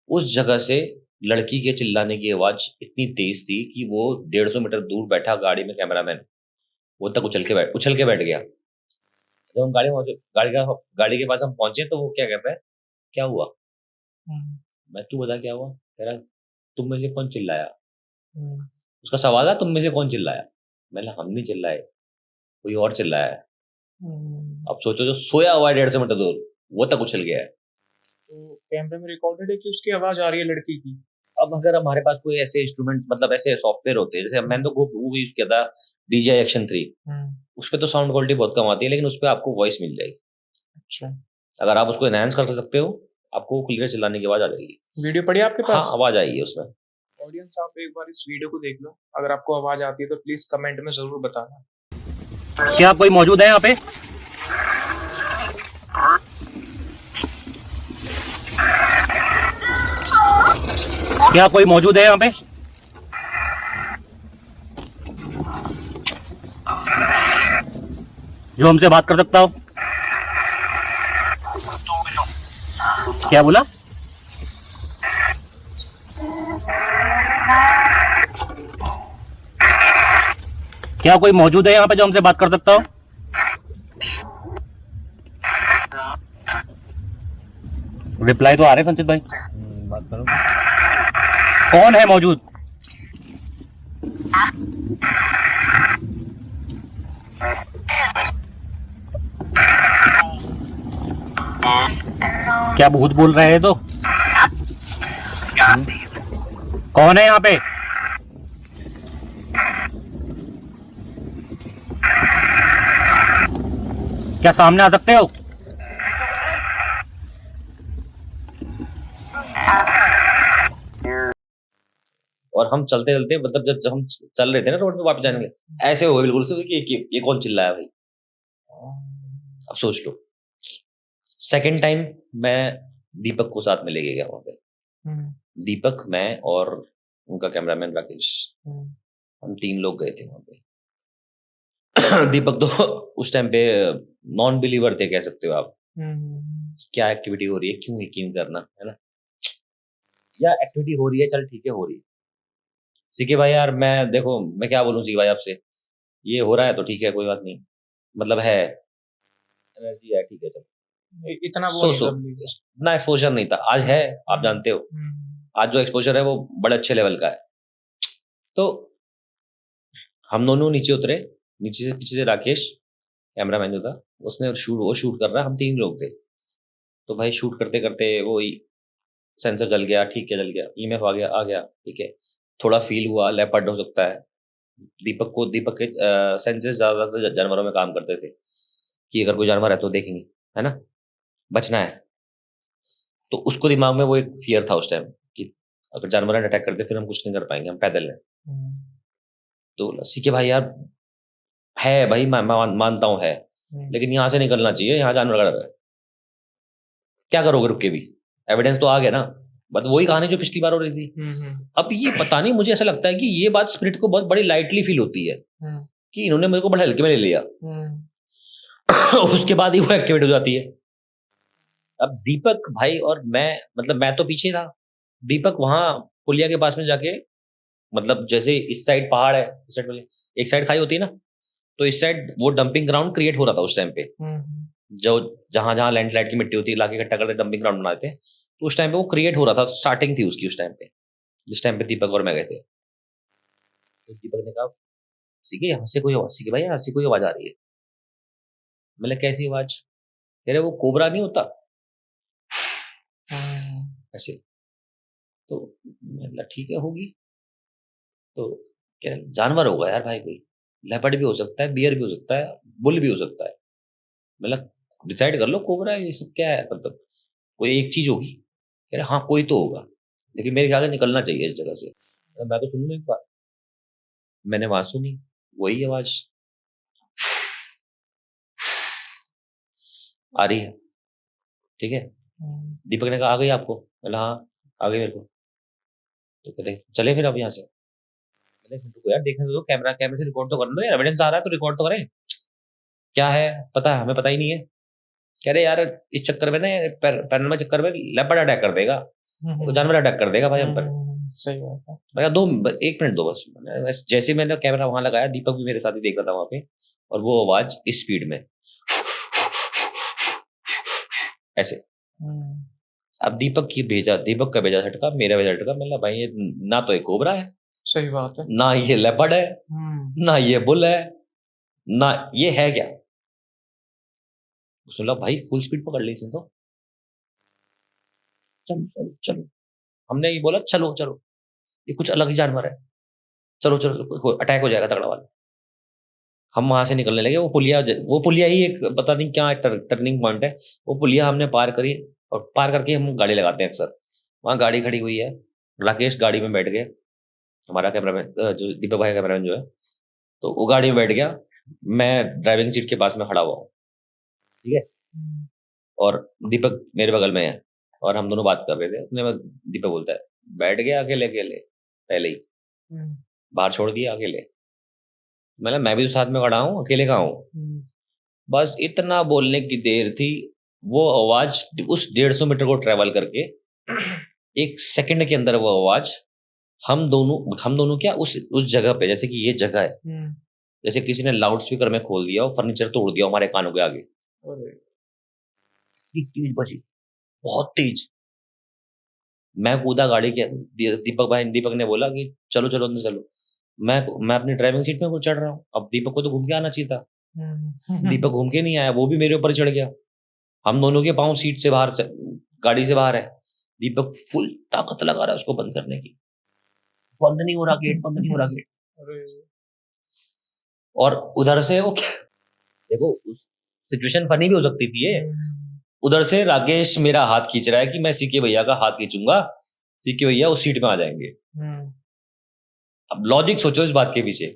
A: उस जगह से लड़की के चिल्लाने की आवाज इतनी तेज थी कि वो 150 मीटर दूर बैठा गाड़ी में कैमरामैन वो तक उछल के बैठ गया। जब हम गाड़ी के पास हम पहुंचे तो वो क्या कहता है, क्या हुआ? मैं, तू बता क्या हुआ? कह रहा तुम में से कौन चिल्लाया? उसका सवाल है तुम में से कौन चिल्लाया? मैंने हम नहीं चिल्लाए, कोई और चिल्लाया है। अब सोचो जो सोया हुआ है 150 मीटर दूर वो तक उछल गया है।
B: तो कैमरे में रिकॉर्डेड है कि उसकी आवाज आ रही है लड़की की?
A: अब अगर हमारे पास कोई ऐसे इंस्ट्रूमेंट मतलब ऐसे सॉफ्टवेयर होते हैं, जैसे मैंने तो वो यूज किया था DJI Action 3, उस पर तो साउंड क्वालिटी बहुत कम आती है, लेकिन उस पर आपको वॉइस मिल जाएगी।
B: अच्छा।
A: अगर आप उसको एनहांस कर सकते हो आपको क्लियर चिल्लाने की आवाज आ जाएगी।
B: वीडियो पड़ी है आपके
A: हाँ,
B: पास?
A: आवाज आएगी उसमें।
B: ऑडियंस आप एक बार इस वीडियो को देख लो, अगर आपको आवाज आती है तो प्लीज कमेंट में जरूर बताना।
C: क्या कोई मौजूद है यहाँ पे? क्या कोई मौजूद है यहाँ पे? जो हमसे बात कर सकता हो? क्या बोला? क्या कोई मौजूद है यहाँ पे जो हमसे बात कर सकता हो? रिप्लाई तो आ रहे संचित भाई। बात करो, कौन है मौजूद? क्या भूत बोल रहे हैं? तो कौन है यहाँ पे? क्या सामने आ सकते हो?
A: और हम चलते चलते मतलब जब हम चल रहे थे ना रोड पे वापस जाने के लिए, ऐसे हो गए बिल्कुल से कि ये कौन चिल्लाया भाई। अब सोच लो। सेकंड टाइम मैं दीपक को साथ में लेके गया वहां पे। दीपक, मैं और उनका कैमरामैन राकेश, हम 3 लोग गए थे वहां पे। दीपक तो उस टाइम पे नॉन बिलीवर थे कह सकते हो आप। क्या एक्टिविटी हो रही है, क्यों यकीन करना, है ना? या एक्टिविटी हो रही है, चल ठीक है हो रही है। सीके भाई यार मैं देखो मैं क्या बोलूं सीके भाई आपसे, ये हो रहा है तो ठीक है कोई बात नहीं, मतलब है एनर्जी है, ठीक है चलो।
B: इतना वो
A: सो
B: नहीं
A: सो
B: था।
A: इतना एक्सपोजर नहीं था, आज है, आप जानते हो आज जो एक्सपोजर है वो बड़े अच्छे लेवल का है। तो हम दोनों नीचे उतरे, नीचे से पीछे से राकेश कैमरामैन जो था उसने वो शूट कर रहा है, हम 3 लोग थे। तो भाई शूट करते करते वो सेंसर जल गया, ठीक है जल गया, ईएमएफ आ गया, ठीक है, थोड़ा फील हुआ लेपर्ड हो सकता है। दीपक के सेंसेस ज्यादातर जानवरों में काम करते थे कि अगर कोई जानवर है तो देखेंगे, है ना, बचना है। तो उसको दिमाग में वो एक फियर था उस टाइम कि अगर जानवर अटैक करते फिर हम कुछ नहीं कर पाएंगे, हम पैदल हैं। तो लस्सी के भाई यार है भाई, मैं मानता हूँ है, लेकिन यहाँ से निकलना चाहिए, यहाँ जानवर लड़ रहा है, क्या करोगे रुक के भी, एविडेंस तो आ गया ना। बस वही कहानी जो पिछली बार हो रही थी। अब ये पता नहीं, मुझे ऐसा लगता है कि ये बात स्पिरिट को बहुत बड़ी लाइटली फील होती है कि इन्होंने मेरे को बड़े हल्के में ले लिया। उसके बाद ही वो एक्टिवेट हो जाती है। अब दीपक भाई और मैं, मतलब मैं तो पीछे था, दीपक वहां पुलिया के पास में जाके, मतलब जैसे इस साइड पहाड़ है, इस साइड एक साइड खाई होती है ना, तो इस साइड वो डंपिंग ग्राउंड क्रिएट हो रहा था उस टाइम पे, जो जहां जहां लैंडस्लाइड की मिट्टी होती है लाके इकट्ठा करते डंपिंग ग्राउंड बनाते हैं, तो उस टाइम पे वो क्रिएट हो रहा था, स्टार्टिंग थी उसकी उस टाइम पे, जिस टाइम पे दीपक और मैं गए थे। तो दीपक ने कहा सीखे यहाँ से कोई आवाज, सीखे भाई यहाँ से कोई आवाज आ रही है। मैंने कैसी आवाज? कह रहे वो कोबरा नहीं होता ऐसे। तो मैं बोला ठीक है होगी। तो क्या जानवर होगा यार भाई, कोई लेपर्ड भी हो सकता है, बियर भी हो सकता है, बुल भी हो सकता है। मतलब डिसाइड कर लो कोबरा ये सब क्या है, मतलब कोई एक चीज होगी। कह रहे हाँ कोई तो होगा, लेकिन मेरे ख्याल से निकलना चाहिए इस जगह से। मैं तो सुन लूँ एक बार। मैंने वहां सुनी वही आवाज आ रही है, ठीक है। दीपक ने कहा आ गई आपको? बोला हाँ आ गई मेरे को। तो कहते चले फिर अब यहाँ से। मैंने रुको यार देखने दो, कैमरा कैमरे से रिकॉर्ड तो करने दो यार, एविडेंस आ रहा है तो रिकॉर्ड तो करें। क्या है पता है हमें, पता ही नहीं है। कह रहे यार इस चक्कर में ना पैरानॉर्मल चक्कर में लेपर्ड अटैक कर देगा, तो जानवर अटैक कर देगा भाई हम पर।
B: सही बात है।
A: मैं कहा दो 1 मिनट दो बस। जैसे मैंने कैमरा वहां लगाया, दीपक भी मेरे साथ ही देख रहा था वहां पे, और वो आवाज इस स्पीड में ऐसे। अब दीपक का भेजा झटका, मेरा भेजा झटका। मैंने भाई ये ना तो एक कोबरा है,
B: सही बात है।
A: ना ये लेपर्ड है, ना ये बुल है, ना ये है क्या। उसने बोला भाई फुल स्पीड पकड़ ली इसने तो, चलो चलो चलो। हमने ये बोला चलो चलो, ये कुछ अलग ही जानवर है, चलो चलो अटैक हो जाएगा तगड़ा वाला। हम वहां से निकलने लगे। वो पुलिया ही एक पता नहीं क्या टर्निंग पॉइंट है। वो पुलिया हमने पार करी, और पार करके हम गाड़ी लगाते हैं अक्सर। वहाँ गाड़ी खड़ी हुई है, राकेश गाड़ी में बैठ गए, हमारा कैमरामैन जो दीपक भाई कैमरामैन जो है, तो वो गाड़ी में बैठ गया। मैं ड्राइविंग सीट के पास में खड़ा हुआ हूँ, ठीक है। और दीपक मेरे बगल में है, और हम दोनों बात कर रहे थे। दीपक बोलता है बैठ गया अकेले अकेले, पहले ही बाहर छोड़ दिया अकेले। मतलब मैं भी तो साथ में खड़ा हूँ, अकेले कहाँ हूँ। बस इतना बोलने की देर थी, वो आवाज उस 150 मीटर को ट्रेवल करके 1 सेकंड के अंदर वो आवाज हम दोनों क्या उस जगह पे, जैसे कि ये जगह है, जैसे किसी ने लाउड स्पीकर में खोल दिया और फर्नीचर तोड़ दिया हमारे कानों के आगे। इतनी तेज बजी, बहुत तेज। मैं कूदा गाड़ी के। दीपक ने बोला कि चलो चलो अंदर चलो। मैं अपनी ड्राइविंग सीट में चढ़ रहा हूँ। अब दीपक को तो घूम के आना चाहिए था, दीपक घूम के नहीं आया, वो भी मेरे ऊपर चढ़ गया। हम दोनों के पाँव सीट से बाहर, गाड़ी से बाहर है। दीपक फुल ताकत लगा रहा है उसको बंद करने की, बंद नहीं हो रहा गेट, बंद नहीं हो रहा गेट। और उधर से वो देखो सिचुएशन फनी भी हो सकती थी ये। उधर से राकेश मेरा हाथ खींच रहा है कि मैं सीके भैया का हाथ खींचूंगा, सीके भैया उस सीट में आ जाएंगे। अब लॉजिक सोचो इस बात के पीछे।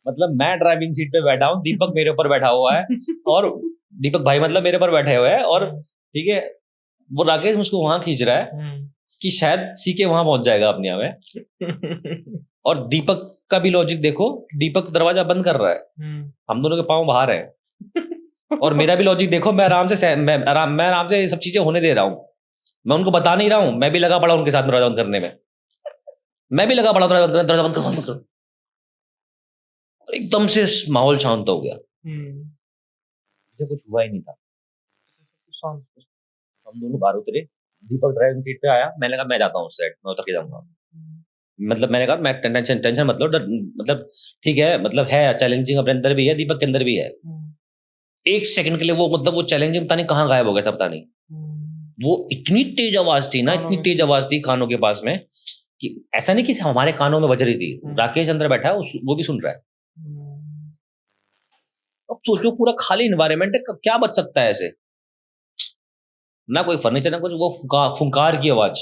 A: मतलब मैं ड्राइविंग सीट पे बैठा हूँ, दीपक मेरे ऊपर बैठा हुआ है, और दीपक भाई मतलब मेरे ऊपर बैठे हुए हैं, और ठीक है वो राकेश मुझको वहां खींच रहा है कि शायद सीके वहां पहुंच जाएगा अपने यहाँ में। और दीपक का भी लॉजिक देखो, दीपक दरवाजा बंद कर रहा है, हम दोनों के पांव बाहर है। और मेरा भी लॉजिक देखो, मैं आराम से ये सब चीजें होने दे रहा हूँ। मैं उनको बता नहीं रहा हूँ, मैं भी लगा पड़ा उनके साथ दरवाजा बंद करने में। मैं भी लगा पड़ा दरवाजा बंद करो। एकदम से माहौल शांत हो गया, कुछ हुआ ही नहीं था। हम दोनों बाहर उतरे, दीपक ड्राइविंग सीट पे आया, मैंने कहा मैं जाता हूँ उस साइड, मैं उतर के जाऊंगा। मतलब मैंने कहा मैं टेंशन मतलब ठीक है, मतलब है चैलेंजिंग अपने अंदर भी है, दीपक के अंदर भी है। 1 सेकंड के लिए वो चैलेंजिंग पता नहीं कहाँ गायब हो गया था, पता नहीं। वो इतनी तेज आवाज थी ना, इतनी तेज आवाज थी कानों के पास में, कि ऐसा नहीं कि हमारे कानों में बज रही थी, राकेश अंदर बैठा है वो भी सुन रहा है। अब सोचो पूरा खाली एनवायरनमेंट है, क्या बच सकता है ऐसे। ना कोई फर्नीचर ना कुछ, वो फुंकार की आवाज,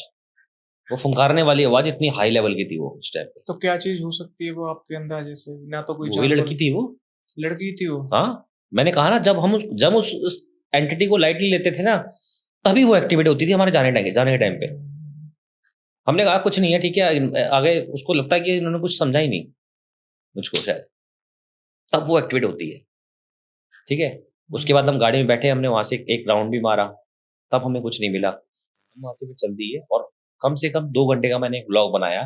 A: वो फुंकारने वाली आवाज इतनी हाई लेवल की थी वो उस टाइम पे।
B: तो क्या चीज हो सकती है वो आपके अंदाजे से? ना तो कोई
A: वही लड़की थी वो।
B: लड़की थी वो?
A: हाँ मैंने कहा ना, जब उस एंटिटी को लाइटली लेते थे ना, तभी वो एक्टिवेट होती थी हमारे जाने के टाइम पे। हमने कहा कुछ नहीं है ठीक है, आगे उसको लगता है कि इन्होंने कुछ समझा ही नहीं मुझको शायद, तब वो एक्टिवेट होती है, ठीक है। उसके बाद हम गाड़ी में बैठे, हमने वहां से एक राउंड भी मारा, तब हमें कुछ नहीं मिला। हम वहां से भी चल दिए, और कम से कम 2 घंटे का मैंने एक व्लॉग बनाया।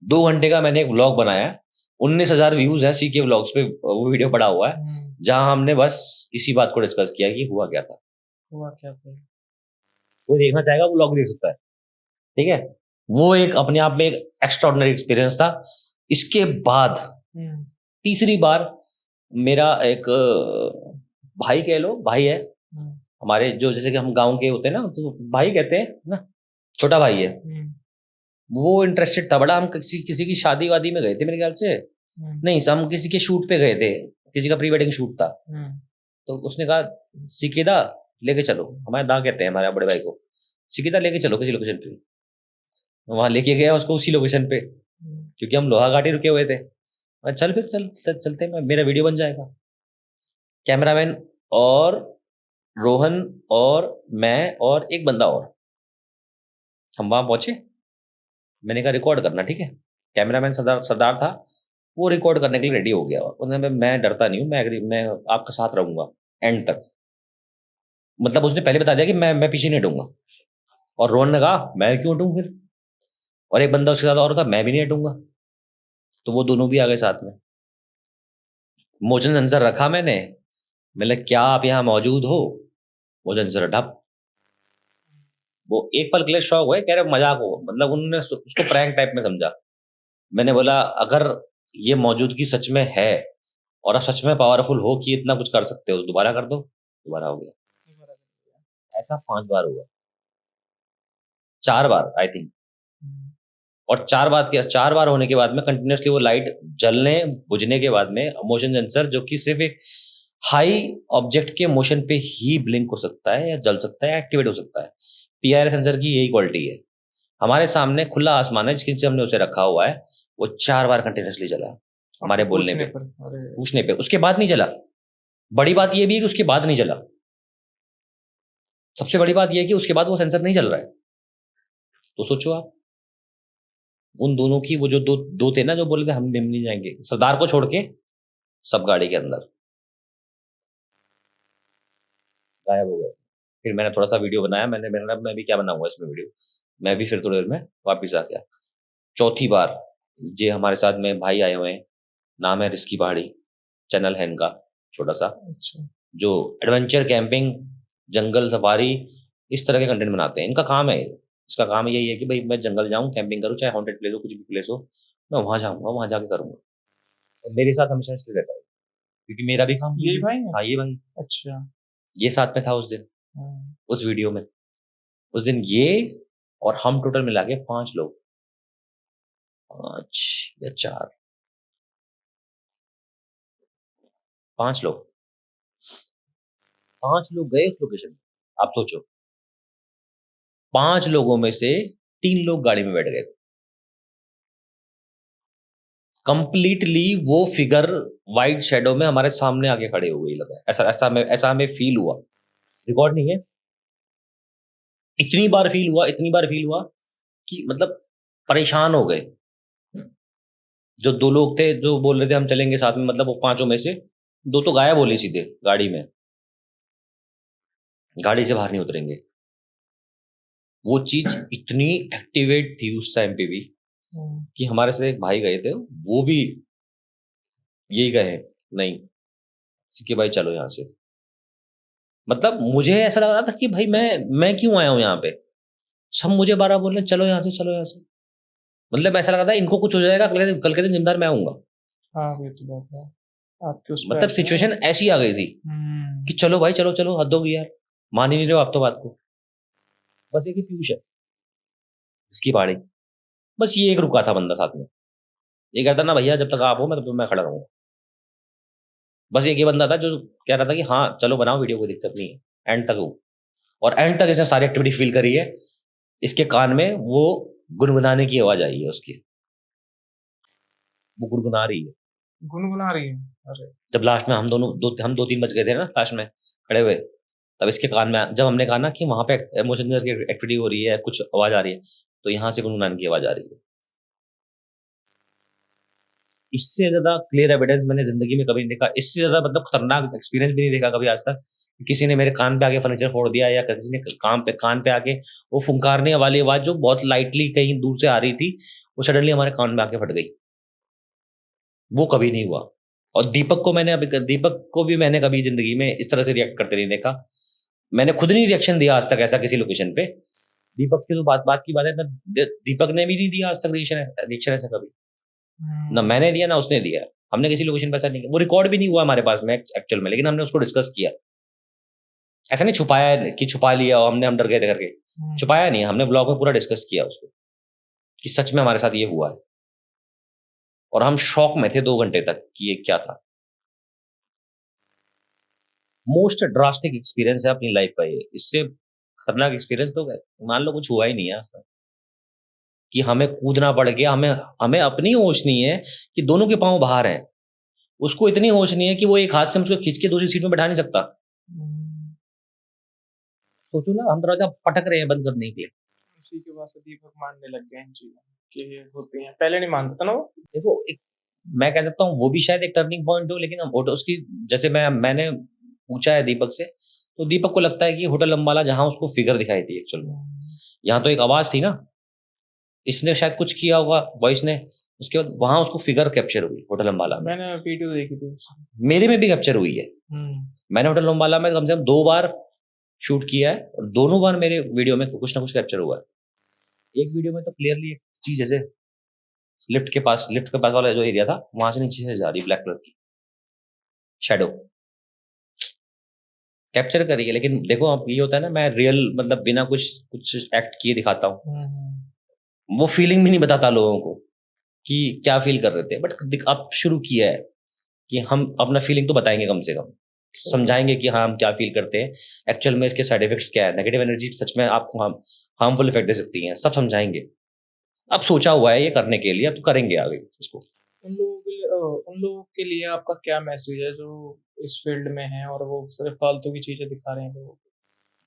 A: 2 घंटे का मैंने एक व्लॉग बनाया, 19,000 व्यूज है सीके व्लॉग्स पे, वो वीडियो पड़ा हुआ है, जहां हमने बस इसी बात को डिस्कस किया कि हुआ क्या था। कोई देखना चाहेगा वो व्लॉग देख सकता है, ठीक है। वो एक अपने आप में एक एक्स्ट्राऑर्डिनरी एक्सपीरियंस था। इसके बाद तीसरी बार मेरा एक भाई कह लो, भाई है हमारे, जो जैसे कि हम गांव के होते हैं ना, तो भाई कहते हैं ना, छोटा भाई है, वो इंटरेस्टेड था बड़ा। हम किसी किसी की शादी वादी में गए थे मेरे ख्याल से, नहीं हम किसी के शूट पे गए थे, किसी का प्री वेडिंग शूट था। तो उसने कहा सिकिदा लेके चलो, हमारे दा कहते हैं हमारे बड़े भाई को, सिकिदा लेके चलो किसी लोकेशन पे। वहां लेके गया उसको उसी लोकेशन पे, क्योंकि हम लोहा घाटी रुके हुए थे। चल फिर चलते हैं, मेरा वीडियो बन जाएगा। कैमरामैन और रोहन और मैं और एक बंदा और, हम वहां पहुंचे। मैंने कहा रिकॉर्ड करना, ठीक है। कैमरामैन सरदार था, वो रिकॉर्ड करने के लिए रेडी हो गया। उन्होंने मैं डरता नहीं हूँ, मैं आपका साथ रहूंगा एंड तक। मतलब उसने पहले बता दिया कि मैं पीछे नहीं हटूंगा। और रोहन ने कहा मैं क्यों हटूं फिर, और एक बंदा उसके साथ और था, मैं भी नहीं हटूंगा। तो वो दोनों भी आ गए साथ में। मोशन सेंसर रखा मैंने क्या आप यहाँ मौजूद हो, मोशन सेंसर ढप। वो एक पल के लिए शौक हुए, कह रहे मजाक हो, मतलब उन्होंने उसको प्रैंक टाइप में समझा। मैंने बोला अगर ये मौजूदगी सच में है और आप सच में पावरफुल हो कि इतना कुछ कर सकते हो तो दोबारा कर दो। दोबारा हो गया। ऐसा 5 बार हुआ, 4 बार आई थिंक। और 4 बार होने के बाद में कंटिन्यूसली वो लाइट जलने बुझने के बाद में मोशन सेंसर, जो कि सिर्फ एक हाई ऑब्जेक्ट के मोशन पे ही ब्लिंक हो सकता है या जल सकता है, एक्टिवेट हो सकता है। पीआईआर सेंसर की यही क्वालिटी है। हमारे सामने खुला आसमान है जिसके नीचे हमने उसे रखा हुआ है, वो 4 बार कंटिन्यूसली चला हमारे बोलने पे, पूछने पे। उसके बाद नहीं चला। बड़ी बात यह भी है कि उसके बाद नहीं चला। सबसे बड़ी बात यह है कि उसके बाद वो सेंसर नहीं चल रहा है। तो सोचो आप, उन दोनों की, वो जो दो थे ना जो बोले थे हम नहीं जाएंगे, सरदार को छोड़ के सब गाड़ी के अंदर गायब हो गए। फिर मैंने थोड़ा सा वीडियो बनाया, मैं भी क्या बनाऊंगा इसमें वीडियो, मैं भी फिर थोड़ी देर में वापिस आ गया। चौथी बार ये हमारे साथ में भाई आए हुए हैं, नाम है रिस्की पहाड़ी, चैनल है इनका छोटा सा। अच्छा। जो एडवेंचर कैंपिंग, जंगल सफारी, इस तरह के कंटेंट बनाते हैं। इनका काम है, इसका काम यही है कि भाई मैं जंगल जाऊं, कैंपिंग करूं, चाहे हॉन्टेड प्लेस हो, कुछ भी प्लेस हो, मैं वहां जाऊंगा, वहां जाके करूंगा। और मेरे साथ हमेशा इसलिए रहता है क्योंकि मेरा भी काम
B: ये भाई है?
A: हाँ ये भाई।
B: अच्छा।
A: ये साथ में था उस दिन, उस वीडियो में। उस दिन ये और हम टोटल मिला के 5 लोग, 5 या 4, 5 लोग, 5 लोग गए उस लोकेशन। आप सोचो, 5 लोगों में से 3 लोग गाड़ी में बैठ गए। कंप्लीटली वो फिगर वाइट शेडो में हमारे सामने आके खड़े हो गई लगा। ऐसा हमें फील हुआ। रिकॉर्ड नहीं है। इतनी बार फील हुआ कि मतलब परेशान हो गए। जो 2 लोग थे जो बोल रहे थे हम चलेंगे साथ में, मतलब वो 5 में से 2 तो गायब बोले सीधे गाड़ी में, गाड़ी से बाहर नहीं उतरेंगे। वो चीज इतनी एक्टिवेट थी उस टाइम पे भी कि हमारे से एक भाई गए थे, वो भी यही कहे नहीं सिक्के भाई चलो यहाँ से। मतलब मुझे ऐसा लग रहा था कि भाई मैं क्यों आया हूँ यहाँ पे। सब मुझे 12 बोल रहे चलो यहाँ से, चलो यहाँ से। मतलब ऐसा लग रहा था इनको कुछ हो जाएगा, कल के दिन जिम्मेदार मैं आऊंगा।
B: हाँ ये तो बात है आपके उस
A: मतलब सिचुएशन ऐसी आ गई थी कि चलो भाई चलो चलो, हद होगी यार, मान ही नहीं रहे हो आप तो बात को। बस एक ही पीयूष है इसकी पहाड़ी, बस ये एक रुका था बंदा साथ में। ये कहता ना भैया जब तक आप हो मैं तब तक मैं खड़ा रहूंगा। बस एक ही बंदा था जो कह रहा था कि हाँ चलो बनाओ वीडियो, कोई दिक्कत नहीं है, एंड तक हूँ। और एंड तक इसने सारी एक्टिविटी फील करी है। इसके कान में वो गुनगुनाने की आवाज आई है उसकी, वो गुनगुना रही है।
B: गुनगुना रही है? अरे
A: जब लास्ट में हम 2-3 बज गए थे ना लास्ट में खड़े हुए, तब इसके कान में जब हमने कहा ना कि वहां पे इमोशन की एक्टिविटी हो रही है, कुछ आवाज आ रही है, तो यहाँ से गुनगुनाने की आवाज आ रही है। इससे ज्यादा क्लियर एविडेंस मैंने जिंदगी में कभी नहीं देखा। इससे ज्यादा मतलब खतरनाक एक्सपीरियंस भी नहीं देखा कभी आज तक। किसी ने मेरे कान पे आके फर्नीचर फोड़ दिया, या किसी ने कान पे आके वो फुंकारने वाली आवाज जो बहुत लाइटली कहीं दूर से आ रही थी, वो सडनली हमारे कान में आके फट गई। वो कभी नहीं हुआ। और दीपक को भी मैंने कभी जिंदगी में इस तरह से रिएक्ट करते नहीं देखा। मैंने खुद नहीं रिएक्शन दिया आज तक ऐसा किसी लोकेशन पे। दीपक की तो बात की बात है, दीपक ने भी नहीं दिया आज तक रिएक्शन ऐसा कभी, ना मैंने दिया ना उसने दिया। हमने किसी लोकेशन पे ऐसा नहीं किया। वो रिकॉर्ड भी नहीं हुआ हमारे पास में एक्चुअल में, लेकिन हमने उसको डिस्कस किया। ऐसा नहीं छुपाया कि छुपा लिया और हम डर गए थे करके, छुपाया नहीं, हमने ब्लॉग में पूरा डिस्कस किया उसको कि सच में हमारे साथ ये हुआ है, और हम शॉक में थे 2 घंटे तक कि ये क्या था। मोस्ट ड्रास्टिक एक्सपीरियंस है अपनी लाइफ का ये। इससे खतरनाक एक्सपीरियंस तो मान लो कुछ हुआ ही नहीं है आज तक, कि हमें कूदना पड़ गया। हमें हमें अपनी होश नहीं है कि दोनों के पाँव बाहर हैं। उसको इतनी होश नहीं है कि वो एक हाथ से मुझको खींच के दूसरी सीट में बैठा नहीं सकता।
B: हम्म,
A: सोचो ना, हम दरवाजा पटक रहे हैं बंद करने के लिए।
B: उसी के बाद से दीपक मानने लग गए इन चीजों कि ये होती हैं। पहले नहीं मानता था ना वो।
A: देखो, एक मैं कह सकता हूँ वो भी शायद एक टर्निंग पॉइंट हो, लेकिन हम उसकी, जैसे मैंने पूछा है दीपक से, तो दीपक को लगता है कि होटल अम्बाला जहां उसको फिगर दिखाई थी एक्चुअल में, यहाँ तो एक आवाज थी ना, इसने शायद कुछ किया होगा वॉइस ने, उसके बाद वहां उसको फिगर कैप्चर हुई होटल अम्बाला में।
B: मैंने वीडियो देखी थी उसकी।
A: मेरे में भी कैप्चर हुई है। मैंने होटल अम्बाला में कम से कम 2 बार शूट किया है, और दोनों बार मेरे वीडियो में कुछ ना कुछ कैप्चर हुआ है। एक वीडियो में तो क्लियरली एक चीज जैसे लिफ्ट के पास वाला जो एरिया था, वहां से नीचे से जा रही ब्लैक कलर की शैडो कैप्चर करी है। लेकिन देखो, अब ये होता है ना, मैं रियल मतलब बिना कुछ कुछ एक्ट किए दिखाता हूँ, वो फीलिंग भी नहीं बताता लोगों को कि क्या फील कर रहे थे। बट अब शुरू किया है कि हम अपना फीलिंग तो बताएंगे, कम से कम समझाएंगे कि हाँ हम क्या फील करते हैं, एक्चुअल में इसके साइड इफेक्ट्स क्या है, नेगेटिव एनर्जी सच में आपको हार्मफुल इफेक्ट दे सकती हैं, सब समझाएंगे। अब सोचा हुआ है ये करने के लिए, अब तो करेंगे आगे इसको।
B: उन लोगों के लिए आपका क्या मैसेज है जो इस फील्ड में है और वो सिर्फ फालतू की चीजें दिखा रहे हैं लोगों को?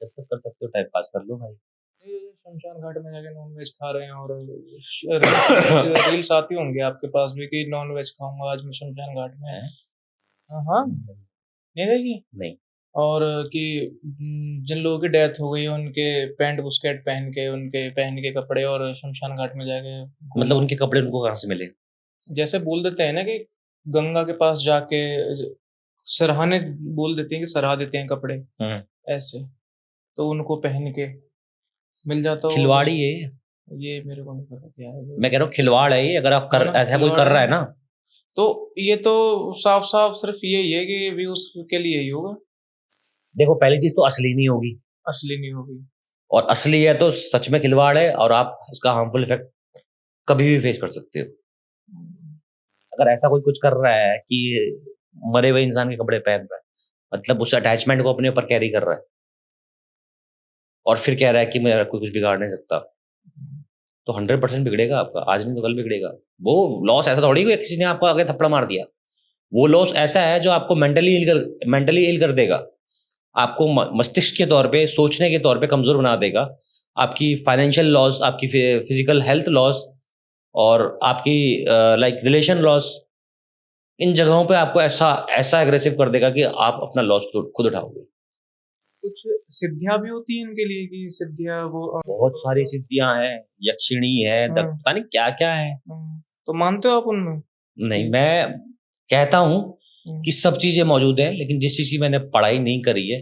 A: जब तक कर सकते हो टाइम पास कर लो भाई।
B: ये शमशान घाट में जाके नॉन वेज खा रहे हैं और रील्स आती होंगे आपके पास भी कि नॉन वेज खाऊंगा आज मैं शमशान घाट में।
A: हैं?
B: हाँ हाँ, नहीं देखी।
A: नहीं,
B: और कि जिन लोगों की डेथ हो गई उनके पैंट बुस्केट पहन के कपड़े और शमशान घाट में जाके
A: मतलब उनके कपड़े उनको कहाँ से मिले?
B: जैसे बोल देते हैं ना कि गंगा के पास जाके सराहने बोल देते हैं कि सराह देते हैं कपड़े ऐसे, तो उनको पहन के मिल जाता हो।
A: खिलवाड़ी है
B: ये मेरे को नहीं पता क्या है।
A: मैं कह रहा हूँ खिलवाड़ है ये। अगर आप
B: हाँ
A: कर
B: ना,
A: ऐसा कोई
B: खिलवाड़
A: कर
B: है
A: रहा है
B: ना।
A: ना,
B: तो ये तो साफ साफ सिर्फ यही है कि व्यूज के लिए ही होगा,
A: देखो पहली चीज तो असली नहीं होगी,
B: असली नहीं होगी।
A: और असली है तो सच में खिलवाड़ है, और आप उसका हार्मफुल इफेक्ट कभी भी फेस कर सकते हो। अगर ऐसा कोई कुछ कर रहा है कि मरे हुए इंसान के कपड़े पहन रहा है, मतलब उस अटैचमेंट को अपने ऊपर कैरी कर रहा है, और फिर कह रहा है कि मेरा कोई कुछ बिगाड़ नहीं सकता, तो 100% बिगड़ेगा आपका, आज नहीं तो कल बिगड़ेगा। वो लॉस ऐसा थोड़ी कि किसी ने आपको आगे थप्पड़ मार दिया। वो लॉस ऐसा है जो आपको मेंटली इल कर देगा, आपको मस्तिष्क के तौर पे, सोचने के तौर पे कमजोर बना देगा। आपकी फाइनेंशियल लॉस, आपकी फिजिकल हेल्थ लॉस, और आपकी लाइक रिलेशन लॉस, इन जगहों पे आपको ऐसा ऐसा एग्रेसिव कर देगा कि आप अपना लॉस खुद उठाओगे।
B: कुछ सिद्धियां भी होती हैं इनके लिए कि सिद्धियां वो
A: बहुत सारी सिद्धियां हैं, यक्षिणी है, पता नहीं क्या क्या है।
B: तो मानते हो आप उनमें?
A: नहीं, मैं कहता हूं कि सब चीजें मौजूद है, लेकिन जिस चीज की मैंने पढ़ाई नहीं करी है,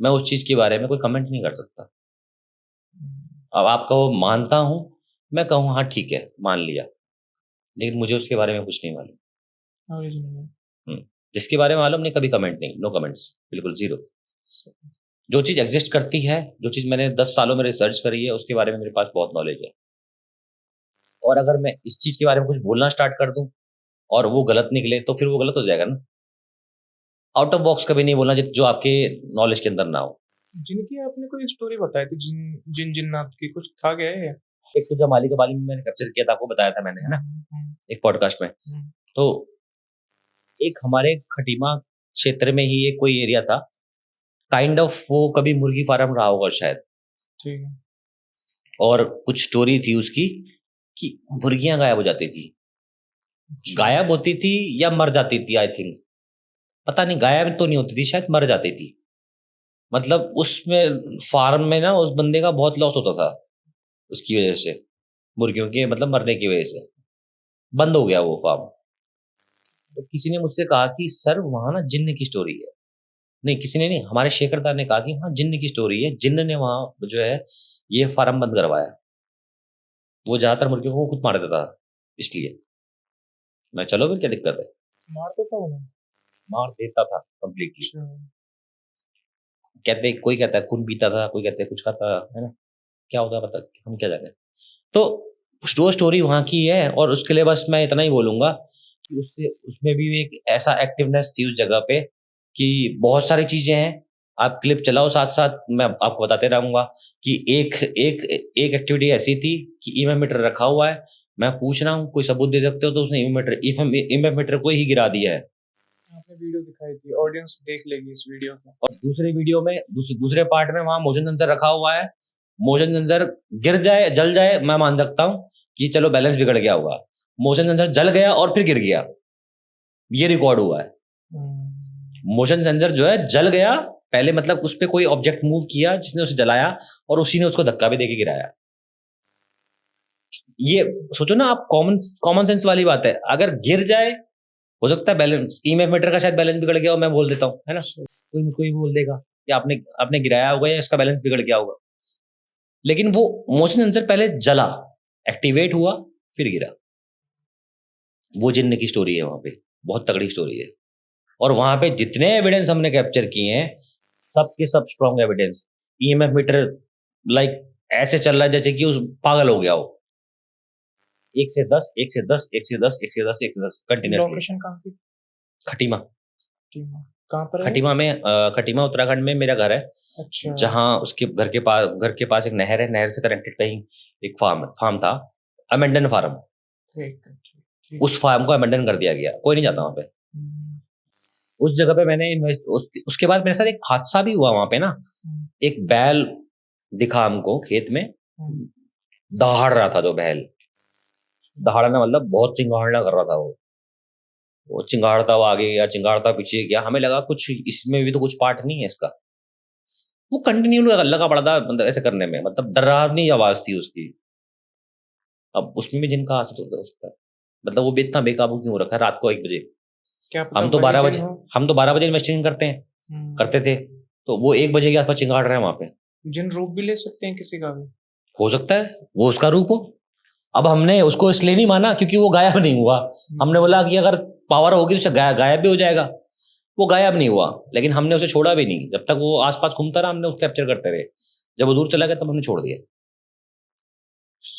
A: मैं उस चीज के बारे में कोई कमेंट नहीं कर सकता। अब आपका वो मानता हूं, मैं कहूँ हाँ ठीक है मान लिया, लेकिन मुझे उसके बारे में कुछ नहीं मालूम।
B: ओरिजिनल
A: जिसके बारे में मालूम नहीं, कभी कमेंट नहीं, नो कमेंट्स, बिल्कुल जीरो। जो चीज एग्जिस्ट करती है, जो चीज मैंने 10 सालों में रिसर्च करी है, उसके बारे में मेरे पास बहुत नॉलेज है। और अगर मैं इस चीज के बारे में कुछ बोलना स्टार्ट कर दूं और वो गलत निकले, तो फिर वो गलत हो जाएगा ना। आउट ऑफ बॉक्स कभी नहीं बोलना जो आपके नॉलेज के अंदर ना हो।
B: जिनकी आपने कोई स्टोरी बताई थी, जिन जिन्नात की, कुछ था क्या ये?
A: एक तो जब माली का बाली में मैंने कैप्चर किया था, आपको बताया था मैंने, है ना, एक पॉडकास्ट में। तो एक हमारे खटीमा क्षेत्र में ही एक कोई एरिया था, काइंड ऑफ वो कभी मुर्गी फार्म रहा होगा शायद,
B: ठीक है।
A: और कुछ स्टोरी थी उसकी कि मुर्गियां गायब हो जाती थी। गायब होती थी या मर जाती थी, आई थिंक, पता नहीं, गायब तो नहीं होती थी, शायद मर जाती थी। मतलब उसमें फार्म में ना उस बंदे का बहुत लॉस होता था उसकी वजह से, मुर्गियों के मतलब मरने की वजह से बंद हो गया वो फार्म। तो किसी ने मुझसे कहा कि सर वहां ना जिन्न की स्टोरी है। नहीं, किसी ने नहीं, हमारे शेखरदार ने कहा कि हाँ जिन्न की स्टोरी है, जिन्न ने वहां जो है ये फार्म बंद करवाया। वो ज्यादातर मुर्गियों को खुद मार देता था, इसलिए मैं, चलो फिर क्या दिक्कत है,
B: मारता था उन्हें?
A: मार देता था कंप्लीटली।
B: अच्छा।
A: कहते, कोई कहता है खून पीता था, कोई कहते हैं कुछ खाता, है ना, क्या होता है पता, हम क्या जाने। तो स्टोरी वहाँ की है, और उसके लिए बस मैं इतना ही बोलूंगा कि उससे उसमें भी एक ऐसा एक्टिवनेस थी उस जगह पे कि बहुत सारी चीजें हैं। आप क्लिप चलाओ साथ साथ, मैं आपको बताते रहूंगा कि एक एक एक एक्टिविटी ऐसी थी कि ईएमएफ मीटर रखा हुआ है, मैं पूछ रहा हूँ कोई सबूत दे सकते हो, तो उसने ईएमएफ मीटर को ही गिरा दिया है।
B: आपने वीडियो दिखाई थी, ऑडियंस देख लेगी इस वीडियो को।
A: और दूसरे वीडियो में दूसरे पार्ट में वहां मोशन सेंसर रखा हुआ है, मोशन सेंसर गिर जाए जल जाए मैं मान सकता हूं कि चलो बैलेंस बिगड़ गया होगा, मोशन सेंसर जल गया और फिर गिर गया, ये रिकॉर्ड हुआ है। मोशन सेंसर जो है जल गया पहले, मतलब उस पर कोई ऑब्जेक्ट मूव किया जिसने उसे जलाया, और उसी ने उसको धक्का भी देके गिराया। ये सोचो ना आप, कॉमन कॉमन सेंस वाली बात है, अगर गिर जाए हो सकता है बैलेंस, ईएमएफ मीटर का शायद बैलेंस बिगड़ गया हो, मैं बोल देता हूँ, है ना, कोई मुझको ही बोल देगा कि आपने आपने गिराया होगा या इसका बैलेंस बिगड़ गया होगा, लेकिन वो मोशन सेंसर पहले जला, एक्टिवेट हुआ, फिर गिरा। वो जिन्न की स्टोरी है वहां पे, बहुत तगड़ी स्टोरी है। और वहां पे जितने एविडेंस हमने कैप्चर किए हैं, सब के सब strong evidence. EMF meter like ऐसे चल रहा है जैसे कि उस पागल हो गया हो, 1 से 10 1 से 10 1 से 10 1 से 10 1 से 10 कंटिन्यूअसली।
B: लोकेशन कहाँ की?
A: खटीमा।
B: कहाँ पर है?
A: खटीमा में खटीमा उत्तराखंड में मेरा घर है।
B: अच्छा।
A: जहाँ उसके घर के पास एक नहर है, नहर से कनेक्टेड कहीं एक फार्म था, अमेंडन फार्म।
B: ठीक।
A: उस फार्म को अमेंडन कर दिया गया, कोई नहीं जाता वहां पे। उस जगह पे मैंने उसके बाद मेरे साथ एक हादसा भी हुआ वहां पे ना। एक बैल दिखा हमको खेत में, दहाड़ रहा था जो बैल, दहाड़ना मतलब बहुत चिंगाड़ना कर रहा था वो चिंगाड़ता हुआ आगे गया, चिंगाड़ता पीछे गया, हमें लगा कुछ इसमें भी तो कुछ पार्ट नहीं है इसका। वो कंटिन्यू लगा पड़ा था, मतलब ऐसे करने में, मतलब डरावनी आवाज थी उसकी। अब उसमें भी जिनका आ सकता है, मतलब वो भी इतना बेकाबू क्यों रखा है रात को 1 बजे।
B: क्या पता
A: हम तो 12 बजे इन्वेस्टिंग करते करते थे, तो वो 1 बजे के आसपास चिंगाड़ रहे हैं वहां पे।
B: जिन रूप भी ले सकते हैं किसी का भी,
A: हो सकता है वो उसका रूप हो। अब हमने उसको इसलिए नहीं माना क्योंकि वो गायब नहीं हुआ, हमने बोला कि अगर पावर होगी तो गायब भी हो जाएगा। वो गायब नहीं हुआ, लेकिन हमने उसे छोड़ा भी नहीं, जब तक वो आसपास घूमता रहा हमने उसको कैप्चर करते रहे। जब वो दूर चला गया तब हमने छोड़ दिया।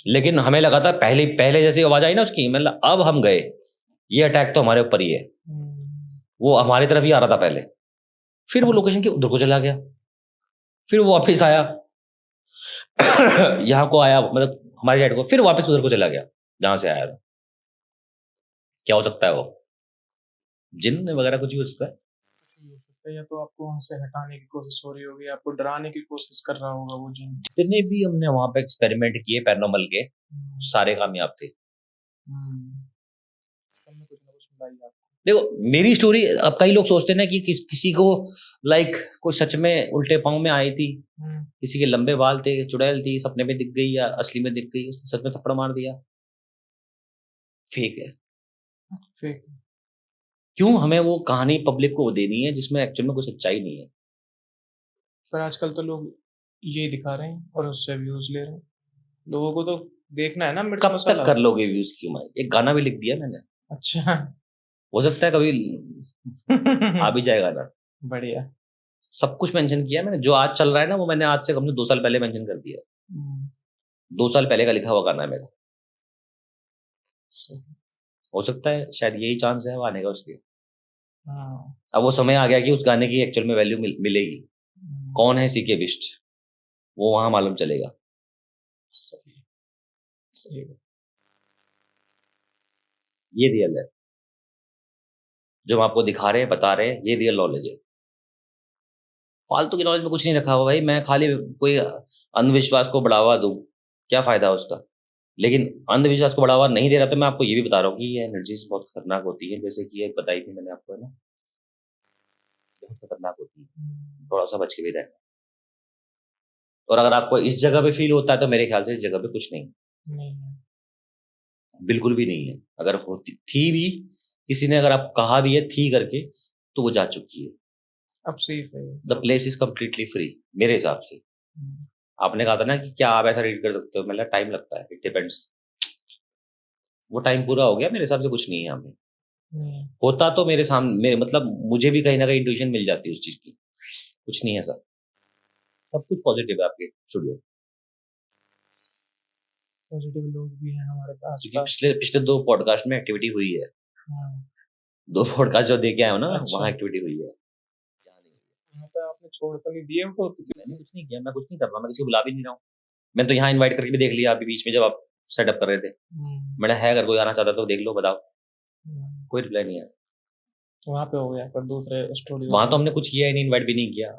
A: लेकिन हमें लगा था पहले पहले जैसी आवाज आई ना उसकी, मतलब अब हम गए, ये अटैक तो हमारे ऊपर ही है। वो हमारी तरफ ही आ रहा था पहले, फिर वो लोकेशन के उधर को चला गया, फिर वो वापस आया यहाँ को आया, मतलब हमारी साइड को, फिर वापस उधर को चला गया जहां से आया था। क्या हो सकता है वो, जिन्न वगैरह कुछ भी हो सकता है।
B: या तो आपको वहां से हटाने की कोशिश हो रही होगी, आपको डराने की कोशिश कर रहा होगा वो जिन।
A: जितने भी हमने वहां पे एक्सपेरिमेंट किए पैरानॉर्मल के, सारे कामयाब थे।
B: कुछ ना कुछ मिला ही आपको।
A: देखो मेरी स्टोरी, अब कई लोग सोचते हैं ना कि किसी को लाइक कोई सच में उल्टे पांव में आई थी, किसी के लंबे बाल थे, चुड़ैल थी, सपने में दिख गई या असली में दिख गई, उसने सच में थप्पड़ मार दिया। फेक है।
B: फेक।
A: क्यों हमें वो कहानी पब्लिक को देनी है जिसमें एक्चुअल में कोई सच्चाई नहीं है।
B: पर आजकल तो लोग ये दिखा रहे हैं और उससे व्यूज ले रहे हैं। लोगों को तो देखना है ना मिर्च
A: कब
B: मसाला।
A: तक कर लोगे व्यूज की उम्मीद? एक गाना भी लिख दिया मैंने।
B: अच्छा।
A: हो सकता है कभी आ भी जाएगा ना।
B: बढ़िया।
A: सब कुछ मेंशन किया मैंने, जो आज चल रहा है ना वो मैंने आज से कम से 2 साल पहले मेंशन कर दिया। 2 साल पहले का लिखा हुआ गाना है मेरा। हो सकता है शायद यही चांस है वो आने का उसके। अब वो समय आ गया कि उस गाने की एक्चुअल में वैल्यू मिलेगी। कौन है सीके बिस्ट, वो वहां मालूम चलेगा।
B: सही।
A: ये रियल है जो हम आपको दिखा रहे हैं, बता रहे हैं, ये रियल नॉलेज है। फालतू की नॉलेज में कुछ नहीं रखा हुआ भाई, मैं खाली कोई अंधविश्वास को बढ़ावा दूं, क्या फायदा उसका। लेकिन अंधविश्वास को बढ़ावा नहीं दे रहा, तो मैं आपको ये भी बता रहा हूँ कि ये एनर्जीज बहुत खतरनाक होती है, जैसे कि एक बताई थी मैंने आपको, है ना, बहुत खतरनाक होती है, थोड़ा सा बच के भी रहना। और अगर आपको इस जगह पे फील होता है तो मेरे ख्याल से इस जगह पे कुछ नहीं, बिल्कुल भी नहीं है। अगर होती थी भी, किसी ने अगर आप कहा भी है थी करके, तो वो जा चुकी है।
B: अब सेफ है।
A: The place is completely free मेरे हिसाब से। आपने कहा था ना कि क्या आप ऐसा रीड कर सकते हो, मतलब टाइम लगता है, इट डिपेंड्स। वो टाइम पूरा हो गया, मेरे हिसाब से कुछ नहीं है यहाँ पे। होता तो मेरे सामने, मतलब मुझे भी कहीं ना कहीं इंट्यूशन मिल जाती है उस चीज की। कुछ नहीं है सर, सब कुछ पॉजिटिव है आपके स्टूडियो।
B: पॉजिटिव लोग भी हैं हमारे पास।
A: क्योंकि पिछले पिछले 2 पॉडकास्ट में एक्टिविटी हुई है।
B: हाँ,
A: 2 पॉडकास्ट जो देके आए हो ना,
B: अच्छा।
A: वहाँ एक्टिविटी हुई है।
B: यहाँ पे आपने छोड़ तो नहीं दिए वो तो?
A: मैंने कुछ नहीं किया, मैं कुछ नहीं कर रहा, मैं किसी को बुला भी नहीं रहा हूँ। मैंने तो यहाँ इनवाइट करके भी देख लिया अभी बीच में जब आप सेटअप कर रहे थे। मैंने है अगर कोई आना चाहता तो देख लो, बताओ। कोई रिप्लाई नहीं है।
B: वहाँ पे हो गया, पर दूसरे स्टूडियो
A: वहां तो हमने कुछ किया ही नहीं, इनवाइट भी नहीं किया,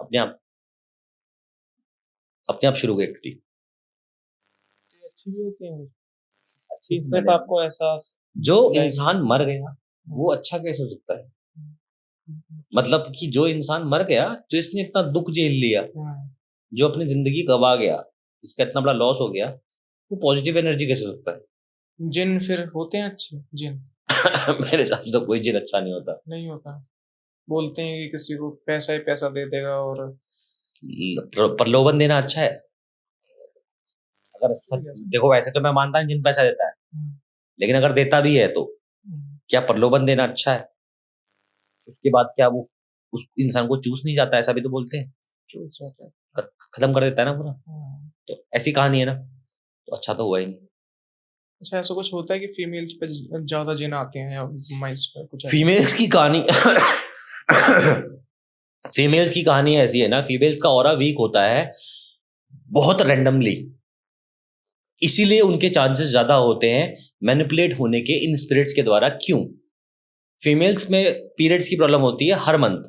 A: अपने आप शुरू हुई एक्टिविटी।
B: अच्छी भी होती है
A: अच्छी
B: कि
A: थी,
B: सिर्फ
A: मैंने-
B: आपको एहसास।
A: जो
B: लाइक-
A: इंसान मर गया वो अच्छा कैसे हो सकता है? मतलब कि जो इंसान मर गया, जो इसने इतना दुख झेल लिया, जो अपनी जिंदगी गवा गया, इसका इतना बड़ा लॉस हो गया, वो पॉजिटिव एनर्जी कैसे हो सकता है?
B: जिन फिर होते हैं अच्छे जिन?
A: मेरे हिसाब से तो कोई जिन अच्छा नहीं होता।
B: नहीं होता। बोलते हैं कि किसी को पैसा ही पैसा दे देगा और
A: प्रलोभन देना अच्छा है। अगर देखो, वैसे तो मैं मानता हूँ जिन पैसा देता है, लेकिन अगर देता भी है तो क्या प्रलोभन देना अच्छा है? उसके बाद क्या वो उस इंसान को चूस नहीं जाता? ऐसा भी तो बोलते हैं,
B: चूस जाता है।
A: खत्म कर देता है ना पूरा। तो ऐसी कहानी है ना, तो अच्छा तो हुआ ही नहीं।
B: अच्छा, ऐसा कुछ होता है कि फीमेल्स पे ज्यादा जिन आते हैं या मेल्स पे कुछ ऐसा?
A: फीमेल्स की कहानी फीमेल्स की कहानी ऐसी है ना, फीमेल्स का ऑरा वीक होता है बहुत रैंडमली, इसीलिए उनके चांसेस ज्यादा होते हैं मैनिपुलेट होने के इन स्पिरिट्स के द्वारा। क्यों? फीमेल्स में पीरियड्स की प्रॉब्लम होती है हर मंथ,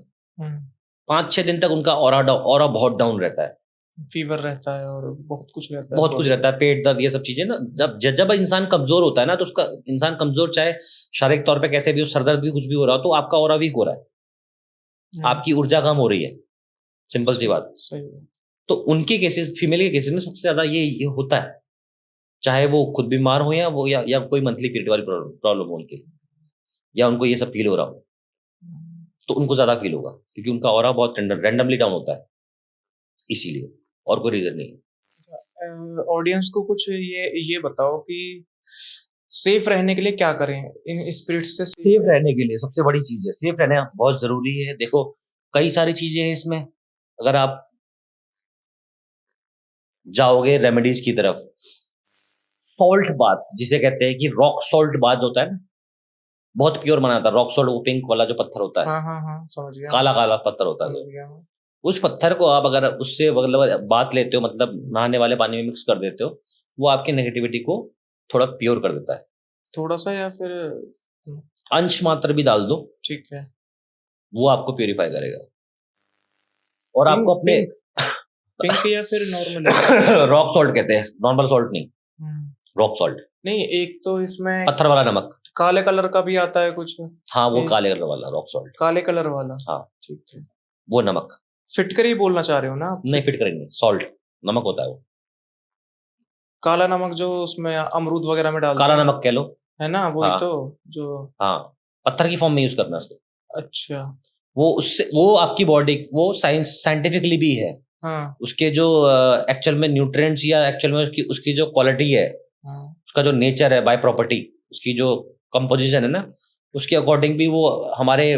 A: 5-6 दिन तक उनका ऑरा बहुत डाउन रहता है,
B: फीवर रहता है और बहुत कुछ रहता है।
A: बहुत कुछ रहता है, पेट दर्द, ये सब चीजें ना। जब इंसान कमजोर होता है ना, तो उसका इंसान कमजोर, चाहे शारीरिक तौर पे कैसे भी हो, सरदर्द भी कुछ भी हो रहा हो, तो आपका ऑरा वीक हो रहा है, आपकी ऊर्जा कम हो रही है, सिंपल सी बात।
B: सही है।
A: तो उनके केसेस, फीमेल के केसेस में सबसे ज्यादा ये होता है, चाहे वो खुद बीमार हो या कोई मंथली पीरियड वाली प्रॉब्लम हो उनकी, या उनको ये सब फील हो रहा हो, तो उनको ज्यादा फील होगा, क्योंकि उनका ऑरा बहुत रैंडमली डाउन होता है, इसीलिए, और कोई रीजन नहीं।
B: ऑडियंस को कुछ ये बताओ कि सेफ रहने के लिए क्या करें इन स्पिरिट्स से?
A: सेफ रहने के लिए सबसे बड़ी चीज है, सेफ रहना बहुत जरूरी है। देखो, कई सारी चीजें हैं इसमें। अगर आप जाओगे रेमेडीज की तरफ, सॉल्ट बाथ जिसे कहते हैं, कि रॉक सॉल्ट बाथ होता है ना, बहुत प्योर माना जाता है। रॉक सॉल्ट, वो पिंक वाला जो पत्थर होता है,
B: हाँ, समझ गया।
A: काला काला पत्थर होता है,
B: समझ गया मैं।
A: उस पत्थर को आप अगर उससे मतलब बात लेते हो, मतलब नहाने वाले पानी में मिक्स कर देते हो, वो आपकी नेगेटिविटी को थोड़ा प्योर कर देता है।
B: थोड़ा सा या फिर
A: अंश मात्र भी डाल दो,
B: ठीक है।
A: वो आपको प्योरीफाई करेगा। और आपको अपने
B: पिंक या फिर नॉर्मल?
A: रॉक सॉल्ट कहते हैं, नॉर्मल सॉल्ट नहीं, रॉक सॉल्ट।
B: नहीं, एक तो इसमें
A: पत्थर वाला नमक,
B: काले कलर का भी आता है कुछ।
A: हाँ, वो
B: एक-
A: काले कलर वाला रॉक सॉल्ट,
B: काले कलर वाला।
A: हाँ,
B: ठीक है।
A: वो नमक।
B: फिटकर ही बोलना चाह रहे हो ना आप?
A: नहीं, फिट करेंगे, सॉल्ट नमक होता है वो।
B: काला नमक जो उसमें अमरूद वगैरह में डालते
A: काला
B: हैं,
A: नमक कह लो,
B: है ना? वही
A: हाँ।
B: तो जो।
A: हाँ, पत्थर की फॉर्म में यूज करना है उसको।
B: अच्छा।
A: वो उससे, वो आपकी बॉडी, वो साइंटिफिकली भी है,
B: हाँ,
A: उसके जो एक्चुअल में न्यूट्रिएंट्स, या एक्चुअल में उसकी जो क्वालिटी है,
B: हाँ।
A: उसका जो नेचर है, बाय प्रॉपर्टी, उसकी जो कंपोजिशन है ना, उसके अकॉर्डिंग भी वो हमारे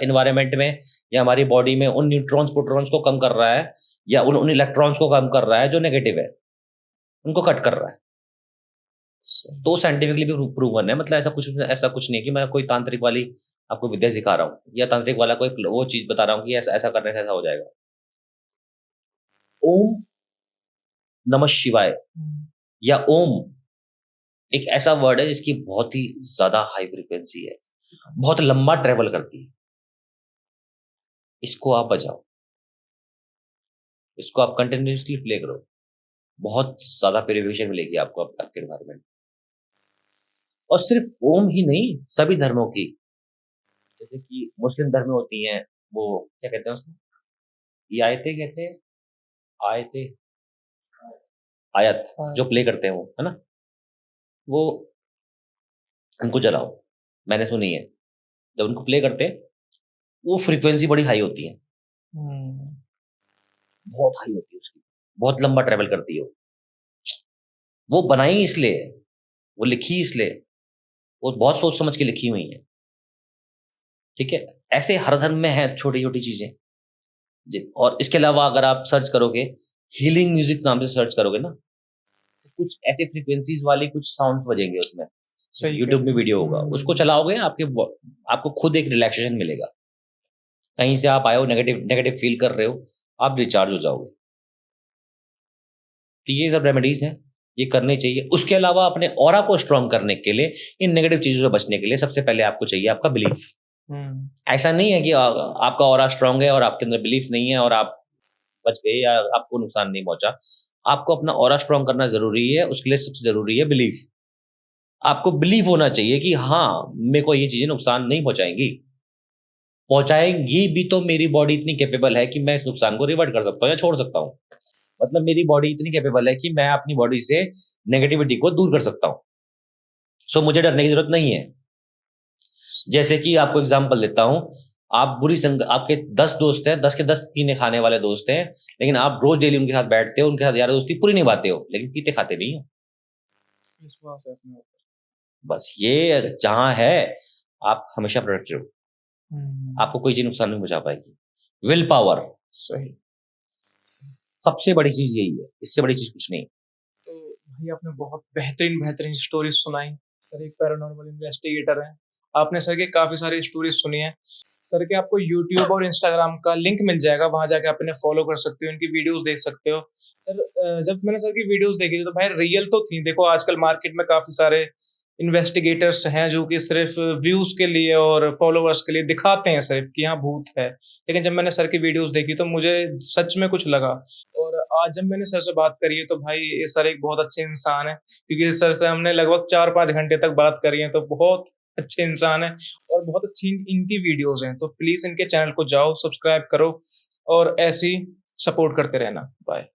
A: इन्वायरमेंट में या हमारी बॉडी में उन न्यूट्रॉन्स प्रोटॉन्स को कम कर रहा है, या उन इलेक्ट्रॉन्स को कम कर रहा है जो नेगेटिव है, उनको कट कर रहा है। तो साइंटिफिकली भी प्रूवन है। मतलब ऐसा कुछ नहीं कि मैं कोई तांत्रिक वाली आपको विद्या सिखा रहा हूँ, या तांत्रिक वाला कोई वो चीज बता रहा हूँ कि ऐसा ऐसा करने से ऐसा हो जाएगा। ओम नमः शिवाय या ओम एक ऐसा वर्ड है जिसकी बहुत ही ज्यादा हाई फ्रीक्वेंसी है, बहुत लंबा ट्रेवल करती है। इसको आप बजाओ, इसको आप कंटिन्यूसली प्ले करो, बहुत ज्यादा प्यूरिफिकेशन मिलेगी आपको आपके एनवायरमेंट। और सिर्फ ओम ही नहीं, सभी धर्मों की, जैसे कि मुस्लिम धर्म में होती हैं, वो क्या कहते हैं उसको, ये आयतें कहते हैं, आयत जो प्ले करते हैं वो, है ना, वो उनको जलाओ, मैंने सुनी है। जब उनको प्ले करते हैं, वो फ्रीक्वेंसी बड़ी हाई होती है, बहुत हाई होती है उसकी, बहुत लंबा ट्रेवल करती है वो बनाई इसलिए, वो लिखी इसलिए, वो बहुत सोच समझ के लिखी हुई है। ठीक है, ऐसे हर धर्म में है छोटी छोटी चीजें। और इसके अलावा अगर आप सर्च करोगे, हीलिंग म्यूजिक नाम से सर्च करोगे ना, कुछ ऐसे फ्रीक्वेंसीज वाली कुछ साउंड्स बजेंगे उसमें,
B: सही
A: यूट्यूब में वीडियो होगा,
B: हम्म।
A: उसको चलाओगे आपको खुद एक रिलैक्सेशन मिलेगा। कहीं से आप आए हो नेगेटिव नेगेटिव फील कर रहे हो, आप रिचार्ज हो जाओगे। तो ये सब रेमेडीज हैं, ये करनी चाहिए। उसके अलावा अपने ऑरा को स्ट्रांग करने के लिए, इन नेगेटिव चीजों से बचने के लिए सबसे पहले आपको चाहिए आपका बिलीफ। ऐसा नहीं है कि आपका ऑरा स्ट्रांग है और आपके अंदर बिलीफ नहीं है और आप बच गए या आपको नुकसान नहीं पहुंचा। आपको अपना ऑरा स्ट्रांग करना जरूरी है, उसके लिए सबसे जरूरी है बिलीफ। आपको बिलीव होना चाहिए कि हाँ, मेरे को ये चीजें नुकसान नहीं पहुंचाएंगी, पहुंचाएंगी भी तो मेरी बॉडी इतनी कैपेबल है कि मैं इस नुकसान को रिवर्ट कर सकता हूँ या छोड़ सकता हूँ। मतलब मेरी बॉडी इतनी कैपेबल है कि मैं अपनी बॉडी से नेगेटिविटी को दूर कर सकता हूँ। सो मुझे डरने की जरूरत नहीं है। जैसे कि आपको एग्जांपल देता हूँ, आप आपके 10 दोस्त हैं, 10 के 10 पीने खाने वाले दोस्त हैं, लेकिन आप रोज डेली उनके साथ बैठते हो, उनके साथ यार दोस्ती पूरी निभाते हो, लेकिन पीते खाते नहीं हो।
B: विश्वास है अपने ऊपर।
A: बस ये जहां है, आप हमेशा प्रोडक्टिव हो, आपको कोई चीज नुकसान नहीं पहुंचा पाएगी। विल पावर
B: सही।
A: सबसे बड़ी चीज यही है, इससे बड़ी चीज कुछ नहीं।
B: तो भाई आपने बहुत बेहतरीन स्टोरीज सुनाई। सर एक पैरानॉर्मल इन्वेस्टिगेटर हैं, आपने सर के काफी सारी स्टोरीज सुनी है। सर के आपको यूट्यूब और इंस्टाग्राम का लिंक मिल जाएगा, वहां जाके आप इन्हें फॉलो कर सकते हो, इनकी वीडियोस देख सकते हो। सर जब मैंने सर की वीडियोस देखी तो भाई रियल तो थी। देखो आजकल मार्केट में काफी सारे इन्वेस्टिगेटर्स हैं जो कि सिर्फ व्यूज के लिए और फॉलोअर्स के लिए दिखाते हैं सिर्फ कि यहाँ भूत है, लेकिन जब मैंने सर की वीडियोस देखी तो मुझे सच में कुछ लगा। और आज जब मैंने सर से बात करी है तो भाई ये सर एक बहुत अच्छे इंसान है, क्योंकि सर से हमने लगभग 4-5 घंटे तक बात करी है, तो बहुत अच्छे इंसान है और बहुत अच्छी इनकी वीडियोस हैं। तो प्लीज इनके चैनल को जाओ, सब्सक्राइब करो और ऐसी सपोर्ट करते रहना। बाय।